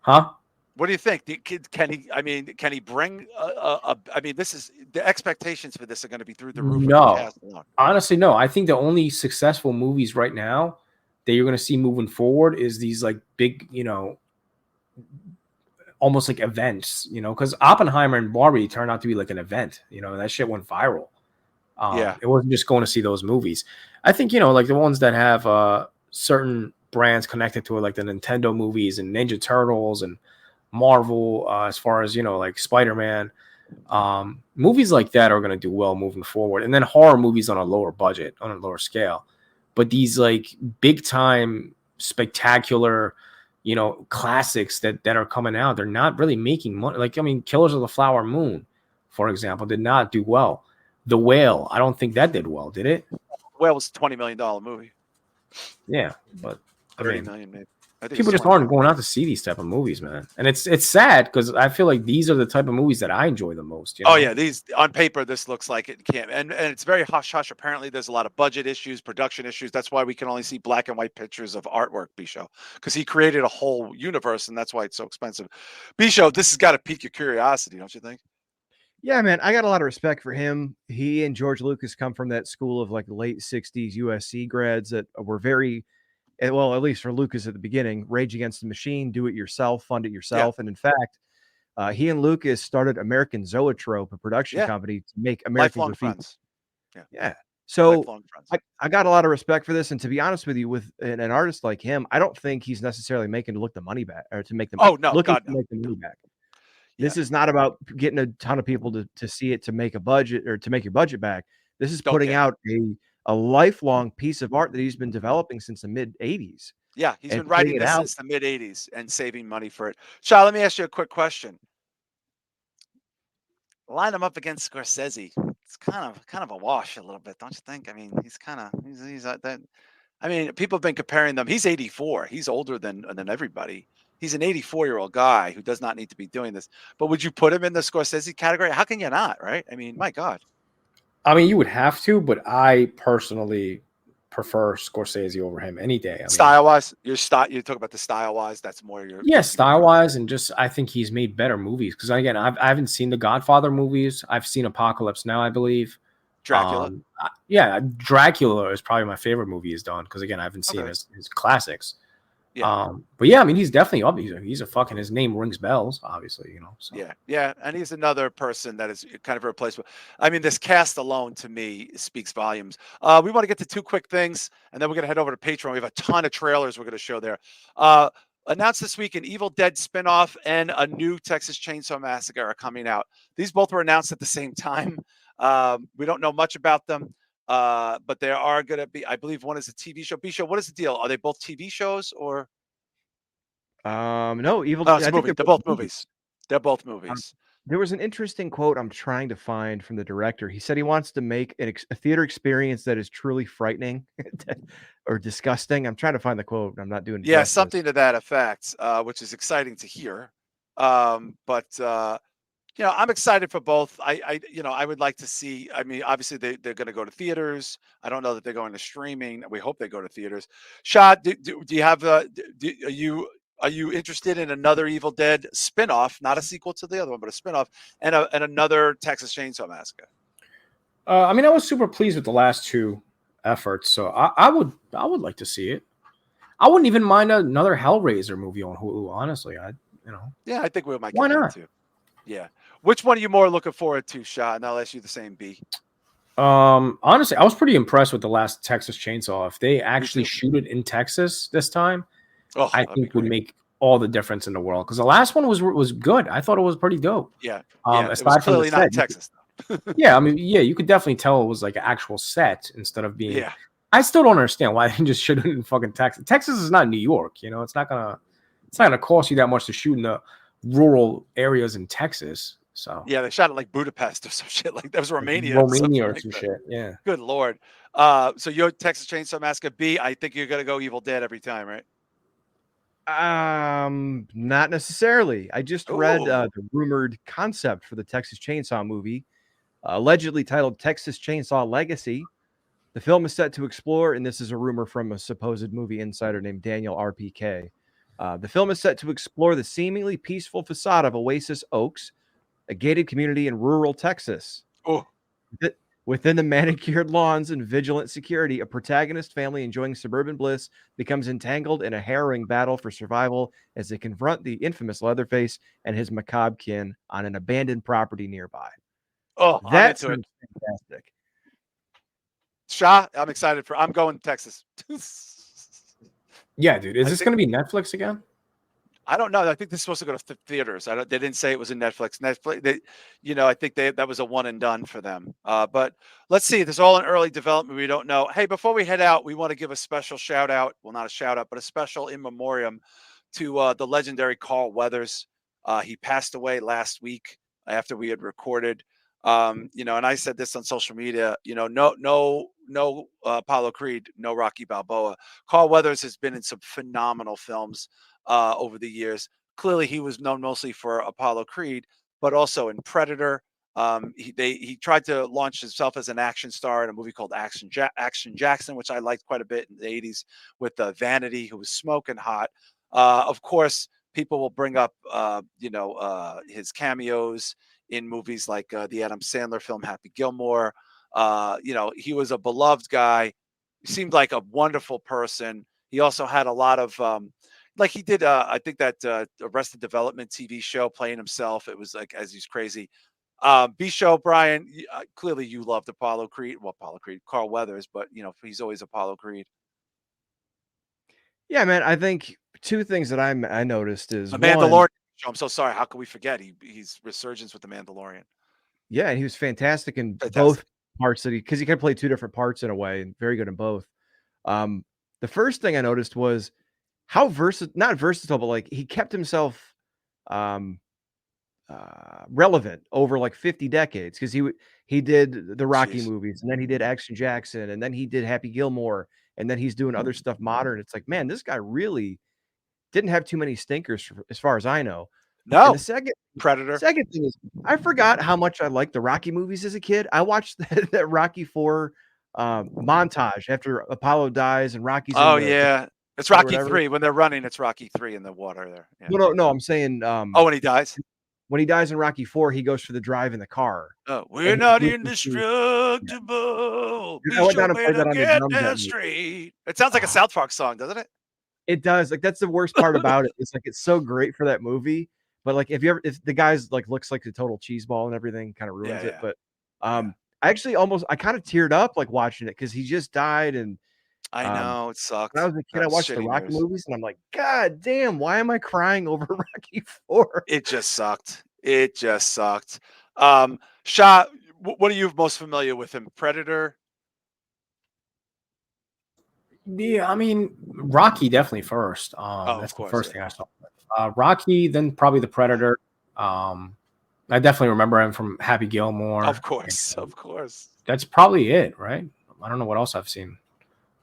huh? What do you think? Can he? I mean, can he bring? I mean, this is the expectations for this are going to be through the roof. No, honestly, no. I think the only successful movies right now that you're going to see moving forward is these like big, almost like events, because Oppenheimer and Barbie turned out to be like an event. That shit went viral. It wasn't just going to see those movies. I think like the ones that have certain brands connected to it, like the Nintendo movies and Ninja Turtles and Marvel, as far as like Spider-Man, movies like that are going to do well moving forward. And then horror movies on a lower budget, on a lower scale, but these like big time spectacular classics that are coming out, they're not really making money. Like, I mean, Killers of the Flower Moon, for example, did not do well. The Whale, I don't think that did well, did it? Whale was a $20 million movie. Yeah, but I mean, 30 million maybe. People just aren't going out to see these type of movies, man. And it's sad because I feel like these are the type of movies that I enjoy the most. Oh yeah, these on paper, this looks like it can't, and it's very hush hush. Apparently, there's a lot of budget issues, production issues. That's why we can only see black and white pictures of artwork. Bisho, because he created a whole universe, and that's why it's so expensive. Bisho, this has got to pique your curiosity, don't you think? Yeah, man, I got a lot of respect for him. He and George Lucas come from that school of like late '60s USC grads that were very. Well, at least for Lucas at the beginning, Rage Against the Machine, do it yourself, fund it yourself. Yeah. And in fact, he and Lucas started American Zoetrope, a production company to make American Lifelong graffiti. Friends. Yeah. So I got a lot of respect for this. And to be honest with you, with an artist like him, I don't think he's necessarily making to look the money back or to make them make the money back. This is not about getting a ton of people to see it to make a budget or to make your budget back. This is putting out a lifelong piece of art that he's been developing since the mid 80s. Yeah, he's been writing this since the mid 80s and saving money for it. Shah, let me ask you a quick question. Line him up against Scorsese. It's kind of a wash a little bit, don't you think? I mean, he's that. I mean, people have been comparing them. He's 84. He's older than everybody. He's an 84-year-old guy who does not need to be doing this. But would you put him in the Scorsese category? How can you not, right? I mean, my God. I mean, you would have to, but I personally prefer Scorsese over him any day. Style-wise, you talk about the style-wise. That's more your style-wise, and just I think he's made better movies. Because again, I haven't seen the Godfather movies. I've seen Apocalypse Now, I believe. Dracula. Dracula is probably my favorite movie he's done. Because again, I haven't seen his classics. Yeah. But yeah, I mean, he's definitely up. He's a fucking, his name rings bells, obviously, So. Yeah. And he's another person that is kind of irreplaceable. I mean, this cast alone to me speaks volumes. We want to get to two quick things, and then we're going to head over to Patreon. We have a ton of trailers we're going to show there. Announced this week, an Evil Dead spinoff and a new Texas Chainsaw Massacre are coming out. These both were announced at the same time. We don't know much about them. But there are going to be, I believe one is a TV show. Bisho, what is the deal? Are they both TV shows or? No, Evil. No, it's a movie. They're both movies. They're both movies. There was an interesting quote I'm trying to find from the director. He said he wants to make a theater experience that is truly frightening or disgusting. I'm trying to find the quote. I'm not doing it. Yeah, something to that effect, which is exciting to hear. But I'm excited for both. I would like to see. I mean, obviously they're going to go to theaters. I don't know that they're going to streaming. We hope they go to theaters. Shah, do you have are you interested in another Evil Dead spinoff, not a sequel to the other one, but a spinoff, and another Texas Chainsaw Massacre? I mean, I was super pleased with the last two efforts, so I would like to see it. I wouldn't even mind another Hellraiser movie on Hulu. Honestly, Yeah, I think we might. Why not? Too. Yeah. Which one are you more looking forward to, Shah? And I'll ask you the same, B. Honestly, I was pretty impressed with the last Texas Chainsaw. If they actually shoot it in Texas this time, I think would make all the difference in the world. Because the last one was good. I thought it was pretty dope. Yeah. Aside from the set, Texas. Yeah, I mean, you could definitely tell it was like an actual set instead of being. Yeah. I still don't understand why they just shoot it in fucking Texas. Texas is not New York, you know. It's not gonna cost you that much to shoot in the rural areas in Texas. So Yeah, they shot it like Budapest or some shit like that. Was Romania or something Romania or like some that. shit. Yeah. Good Lord. So you're Texas Chainsaw Massacre B. I think you're gonna go Evil Dead every time, right? Not necessarily. I just read Ooh. the rumored concept for the Texas Chainsaw movie, allegedly titled Texas Chainsaw Legacy. The film is set to explore, and this is a rumor from a supposed movie insider named Daniel RPK. The film is set to explore the seemingly peaceful facade of Oasis Oaks, a gated community in rural Texas. Oh, Within the manicured lawns and vigilant security, a protagonist family enjoying suburban bliss becomes entangled in a harrowing battle for survival as they confront the infamous Leatherface and his macabre kin on an abandoned property nearby. I'm That into it. sounds fantastic. Shah, I'm excited for. I'm going to Texas. Yeah, dude. Is I this think- gonna be Netflix again? I don't know. I think this is supposed to go to theaters. They didn't say it was in Netflix. I think that was a one and done for them. But let's see. There's all in early development. We don't know. Hey, before we head out, we want to give a special shout out. Well, not a shout out, but a special in memoriam to the legendary Carl Weathers. He passed away last week after we had recorded. And I said this on social media. No Apollo Creed, no Rocky Balboa. Carl Weathers has been in some phenomenal films over the years. Clearly, he was known mostly for Apollo Creed, but also in Predator. He tried to launch himself as an action star in a movie called Action Jackson, which I liked quite a bit in the 80s with Vanity, who was smoking hot. Of course, people will bring up, his cameos in movies like the Adam Sandler film Happy Gilmore. He was a beloved guy. He seemed like a wonderful person. He also had a lot of like he did I think that Arrested Development TV show playing himself. It was like as he's crazy. B show Brian, clearly you loved Apollo Creed. Well, Apollo Creed, Carl Weathers, but he's always Apollo Creed. Yeah, man. I think two things that I noticed is The one, Mandalorian show. I'm so sorry. How can we forget? He's resurgence with the Mandalorian. yeah, and he was fantastic in Fantastic. both parts because he could play two different parts in a way, and very good in both. The first thing I noticed was how not versatile, but like he kept himself relevant over like 50 decades because he did the Rocky Jeez. movies, and then he did Action Jackson, and then he did Happy Gilmore, and then he's doing other stuff modern. It's like, man, this guy really didn't have too many stinkers as far as I know. No. And the second Predator. thing is, I forgot how much I liked the Rocky movies as a kid. I watched that Rocky 4 montage after Apollo dies and Rocky's. Oh yeah, it's Rocky whatever. 3 when they're running. It's Rocky 3 in the water there. Yeah. No. I'm saying, Oh, when he dies. when he dies in Rocky 4, he goes for the drive in the car. Oh, we're not indestructible. Dude, I went down and played that on the drums that night. Street. It sounds like a South Park song, doesn't it? It does. Like that's the worst part about it. It's like it's so great for that movie, but like if the guy's like looks like a total cheese ball and everything, kind of ruins it. But I actually I kind of teared up like watching it because he just died, and I know it sucked. when I was a kid, I watched the Rocky movies, and I'm like, God damn, why am I crying over Rocky 4? It just sucked. Shah, what are you most familiar with him? Predator. Yeah, I mean Rocky definitely first. That's of course, the first thing I saw. Rocky, then probably the Predator. I definitely remember him from Happy Gilmore. Of course. That's probably it, right? I don't know what else I've seen,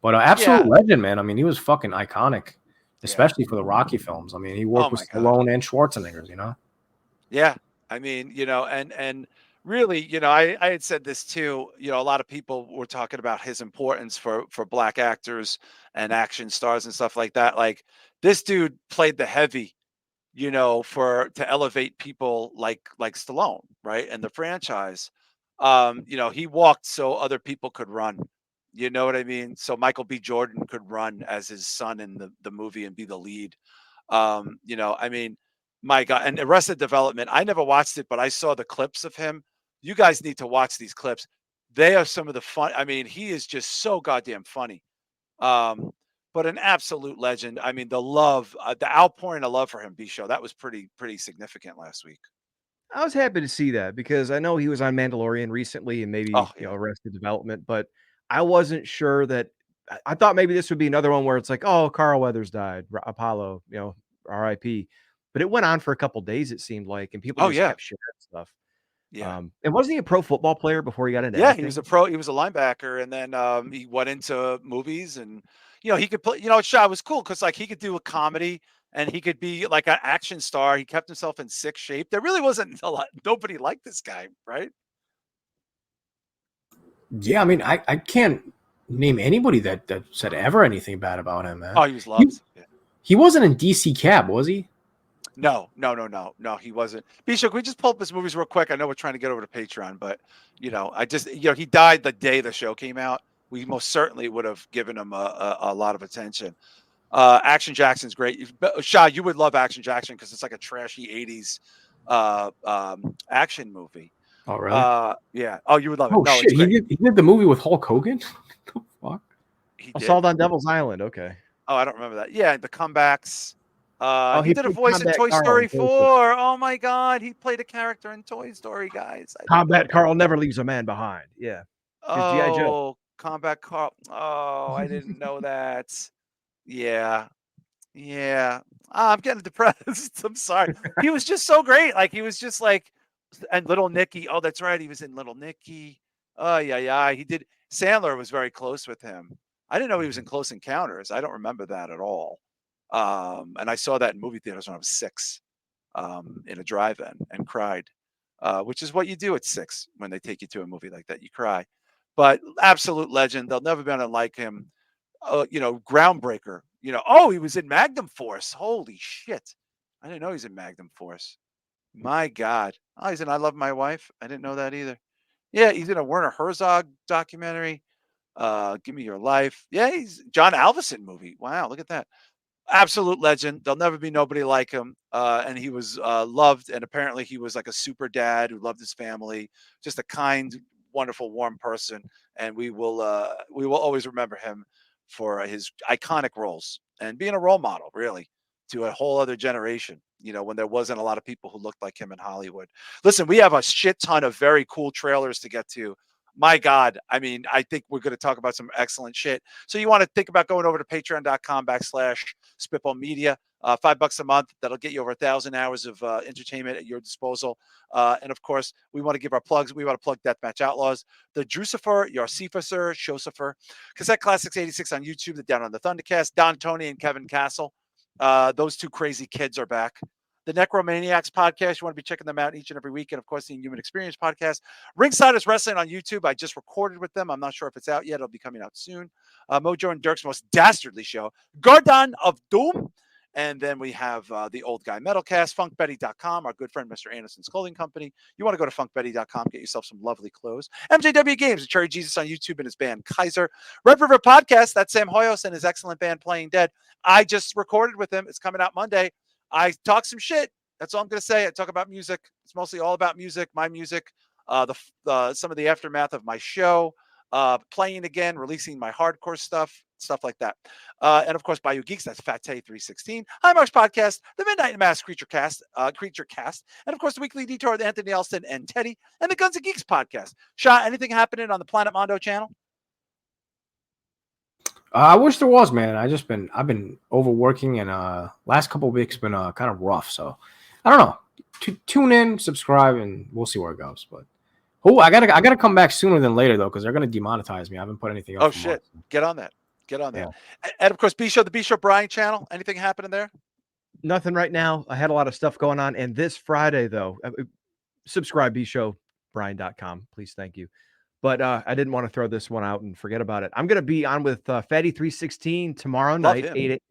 but absolute legend, man. I mean, he was fucking iconic, especially for the Rocky films. I mean, he worked with Stallone and Schwarzenegger. Yeah, I mean, and really, I had said this too. A lot of people were talking about his importance for black actors and action stars and stuff like that. Like this dude played the heavy, to elevate people like Stallone, right? And the franchise. He walked so other people could run. You know what I mean? So Michael B. Jordan could run as his son in the movie and be the lead. I mean, my God, and Arrested Development, I never watched it, but I saw the clips of him. You guys need to watch these clips. They are some of the fun. I mean, he is just so goddamn funny. But an absolute legend. I mean, the outpouring of love for him, B-Show, that was pretty significant last week. I was happy to see that because I know he was on Mandalorian recently and maybe Arrested Development, but I wasn't sure that I thought maybe this would be another one where it's like, oh, Carl Weathers died, Apollo, R.I.P. But it went on for a couple days, it seemed like, and people Oh just yeah, kept sharing stuff. yeah. And wasn't he a pro football player before he got into Yeah, acting? he was a linebacker, and then he went into movies, and he could play. Shah was cool because like he could do a comedy, and he could be like an action star. He kept himself in sick shape. There really wasn't a lot. Nobody liked this guy, right? Yeah, I mean, I can't name anybody that said ever anything bad about him, man. Oh, he was loved. Yeah. He wasn't in DC Cab, was he? No, he wasn't. Bisha, can we just pull up his movies real quick? I know we're trying to get over to Patreon, but I just he died the day the show came out. We most certainly would have given him a lot of attention. Action Jackson's great. Shah, you would love Action Jackson because it's like a trashy '80s action movie. Oh, really? Yeah. Oh, you would love it. Oh, No, shit. it's great. He did the movie with Hulk Hogan? What the fuck? He did. Assault on Devil's Island. Okay. Oh, I don't remember that. Yeah, the comebacks. He did a played voice in Combat Toy Carl Story in Toy Story. 4. Oh my God, he played a character in Toy Story, guys. I didn't know Combat that. Carl never leaves a man behind. Yeah. He's G.I. Joe. Oh, Combat Carl. Oh, I didn't know that. Yeah. Yeah. I'm getting depressed. I'm sorry. He was just so great. Like he was just like, and Little Nicky. Oh, that's right. He was in Little Nicky. Oh, yeah. He did. Sandler was very close with him. I didn't know he was in Close Encounters. I don't remember that at all. And I saw that in movie theaters when I was 6, in a drive-in, and cried, which is what you do at 6 when they take you to a movie like that. You cry. But absolute legend. They'll never be unlike him. Groundbreaker. Oh, he was in Magnum Force. Holy shit. I didn't know he was in Magnum Force. My God. Oh, he's in I Love My Wife. I didn't know that either. Yeah, he's in a Werner Herzog documentary. Give Me Your Life. Yeah, he's John Alvison movie. Wow, look at that. Absolute legend. There'll never be nobody like him. And he was loved. And apparently he was like a super dad who loved his family. Just a kind, wonderful, warm person. And we will always remember him for his iconic roles and being a role model, really, to a whole other generation. When there wasn't a lot of people who looked like him in Hollywood. Listen, we have a shit ton of very cool trailers to get to. My God. I mean, I think we're going to talk about some excellent shit. So you want to think about going over to patreon.com/Spitball Media, $5 a month. That'll get you over 1,000 hours of entertainment at your disposal. And of course, we want to give our plugs. We want to plug Deathmatch Outlaws, the Drucifer, Yarcifer, Shosifer, Cassette Classics 86 on YouTube, the Down on the Thundercast, Don Tony and Kevin Castle. Those two crazy kids are back. The Necromaniacs podcast. You want to be checking them out each and every week. And of course, the Human Experience podcast. Ringsiders Wrestling on YouTube. I just recorded with them. I'm not sure if it's out yet. It'll be coming out soon. Mojo and Dirk's Most Dastardly Show. Garden of Doom. And then we have the Old Guy Metalcast, funkbetty.com, our good friend Mr. Anderson's clothing company. You want to go to funkbetty.com, get yourself some lovely clothes. MJW Games, Cherry Jesus on YouTube and his band Kaiser. Red River Podcast, that's Sam Hoyos and his excellent band Playing Dead. I just recorded with him. It's coming out Monday. I talk some shit. That's all I'm going to say. I talk about music. It's mostly all about music, my music, some of the aftermath of my show, playing again, releasing my hardcore stuff like that. And of course, Bayou Geeks, that's Fat Tay 316. High Marks Podcast, the Midnight Mass Creature Cast, and of course, the Weekly Detour with Anthony Elston and Teddy, and the Guns and Geeks Podcast. Shah, anything happening on the Planet Mondo channel? I wish there was, man. I've been overworking, and last couple of weeks been kind of rough. So I don't know. Tune in, subscribe, and we'll see where it goes. But I gotta come back sooner than later though, because they're gonna demonetize me. I haven't put anything up. Oh shit! Get on that. Yeah. And of course, the B Show Brian channel. Anything happening there? Nothing right now. I had a lot of stuff going on, and this Friday though, subscribe bshowbrian.com, please. Thank you. But I didn't want to throw this one out and forget about it. I'm going to be on with Fatty 316 tomorrow night,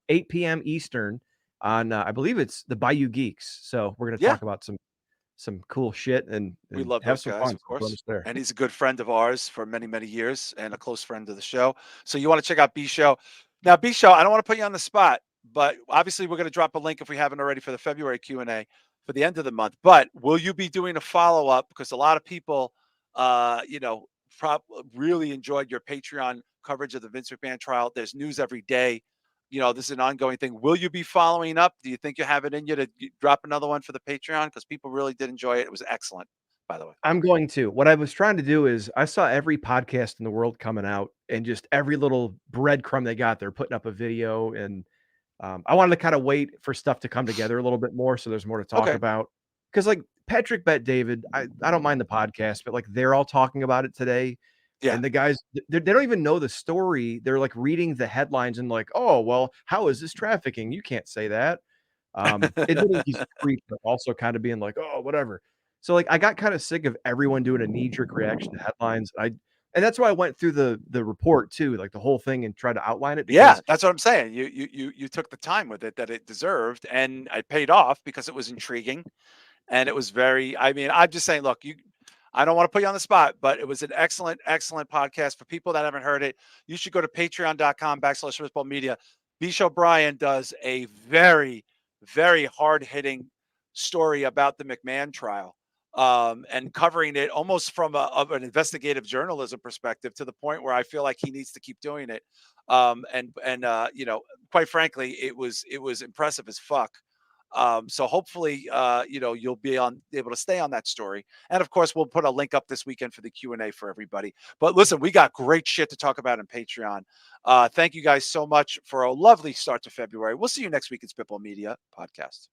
8 p.m. Eastern on, I believe it's the Bayou Geeks. So we're going to talk about some cool shit and we love have those some guys, fun. of course. There. And he's a good friend of ours for many, many years and a close friend of the show. So you want to check out B Show. Now, B Show, I don't want to put you on the spot, but obviously we're going to drop a link if we haven't already for the February Q&A for the end of the month. But will you be doing a follow-up? Because a lot of people, really enjoyed your Patreon coverage of the Vince McMahon trial. There's news every day. This is an ongoing thing. Will you be following up? Do you think you have it in you to drop another one for the Patreon? Because people really did enjoy it. It was excellent. by the way. I'm going to. What I was trying to do is I saw every podcast in the world coming out and just every little breadcrumb they got, they're putting up a video. And I wanted to kind of wait for stuff to come together a little bit more so there's more to talk Okay. about. Because like Patrick Bet David, I don't mind the podcast, but like they're all talking about it today. Yeah. And the guys, they don't even know the story. They're like reading the headlines and like, oh, well, how is this trafficking? You can't say that. Admitting he's a creep, but also kind of being like, oh, whatever. So like I got kind of sick of everyone doing a knee-jerk reaction to headlines. And that's why I went through the report too, like the whole thing, and tried to outline it Yeah, because that's what I'm saying. You took the time with it that it deserved, and it paid off because it was intriguing, and it was very. I mean, I'm just saying, look, I don't want to put you on the spot, but it was an excellent, excellent podcast. For people that haven't heard it, you should go to patreon.com/Spitball Media. Bish O'Brien does a very, very hard-hitting story about the McMahon trial, and covering it almost from of an investigative journalism perspective to the point where I feel like he needs to keep doing it. You know, quite frankly, it was impressive as fuck. So hopefully, you know, you'll be able to stay on that story. And of course, we'll put a link up this weekend for the Q&A for everybody. But listen, we got great shit to talk about in Patreon. Thank you guys so much for a lovely start to February. We'll see you next week at Spitball Media Podcast.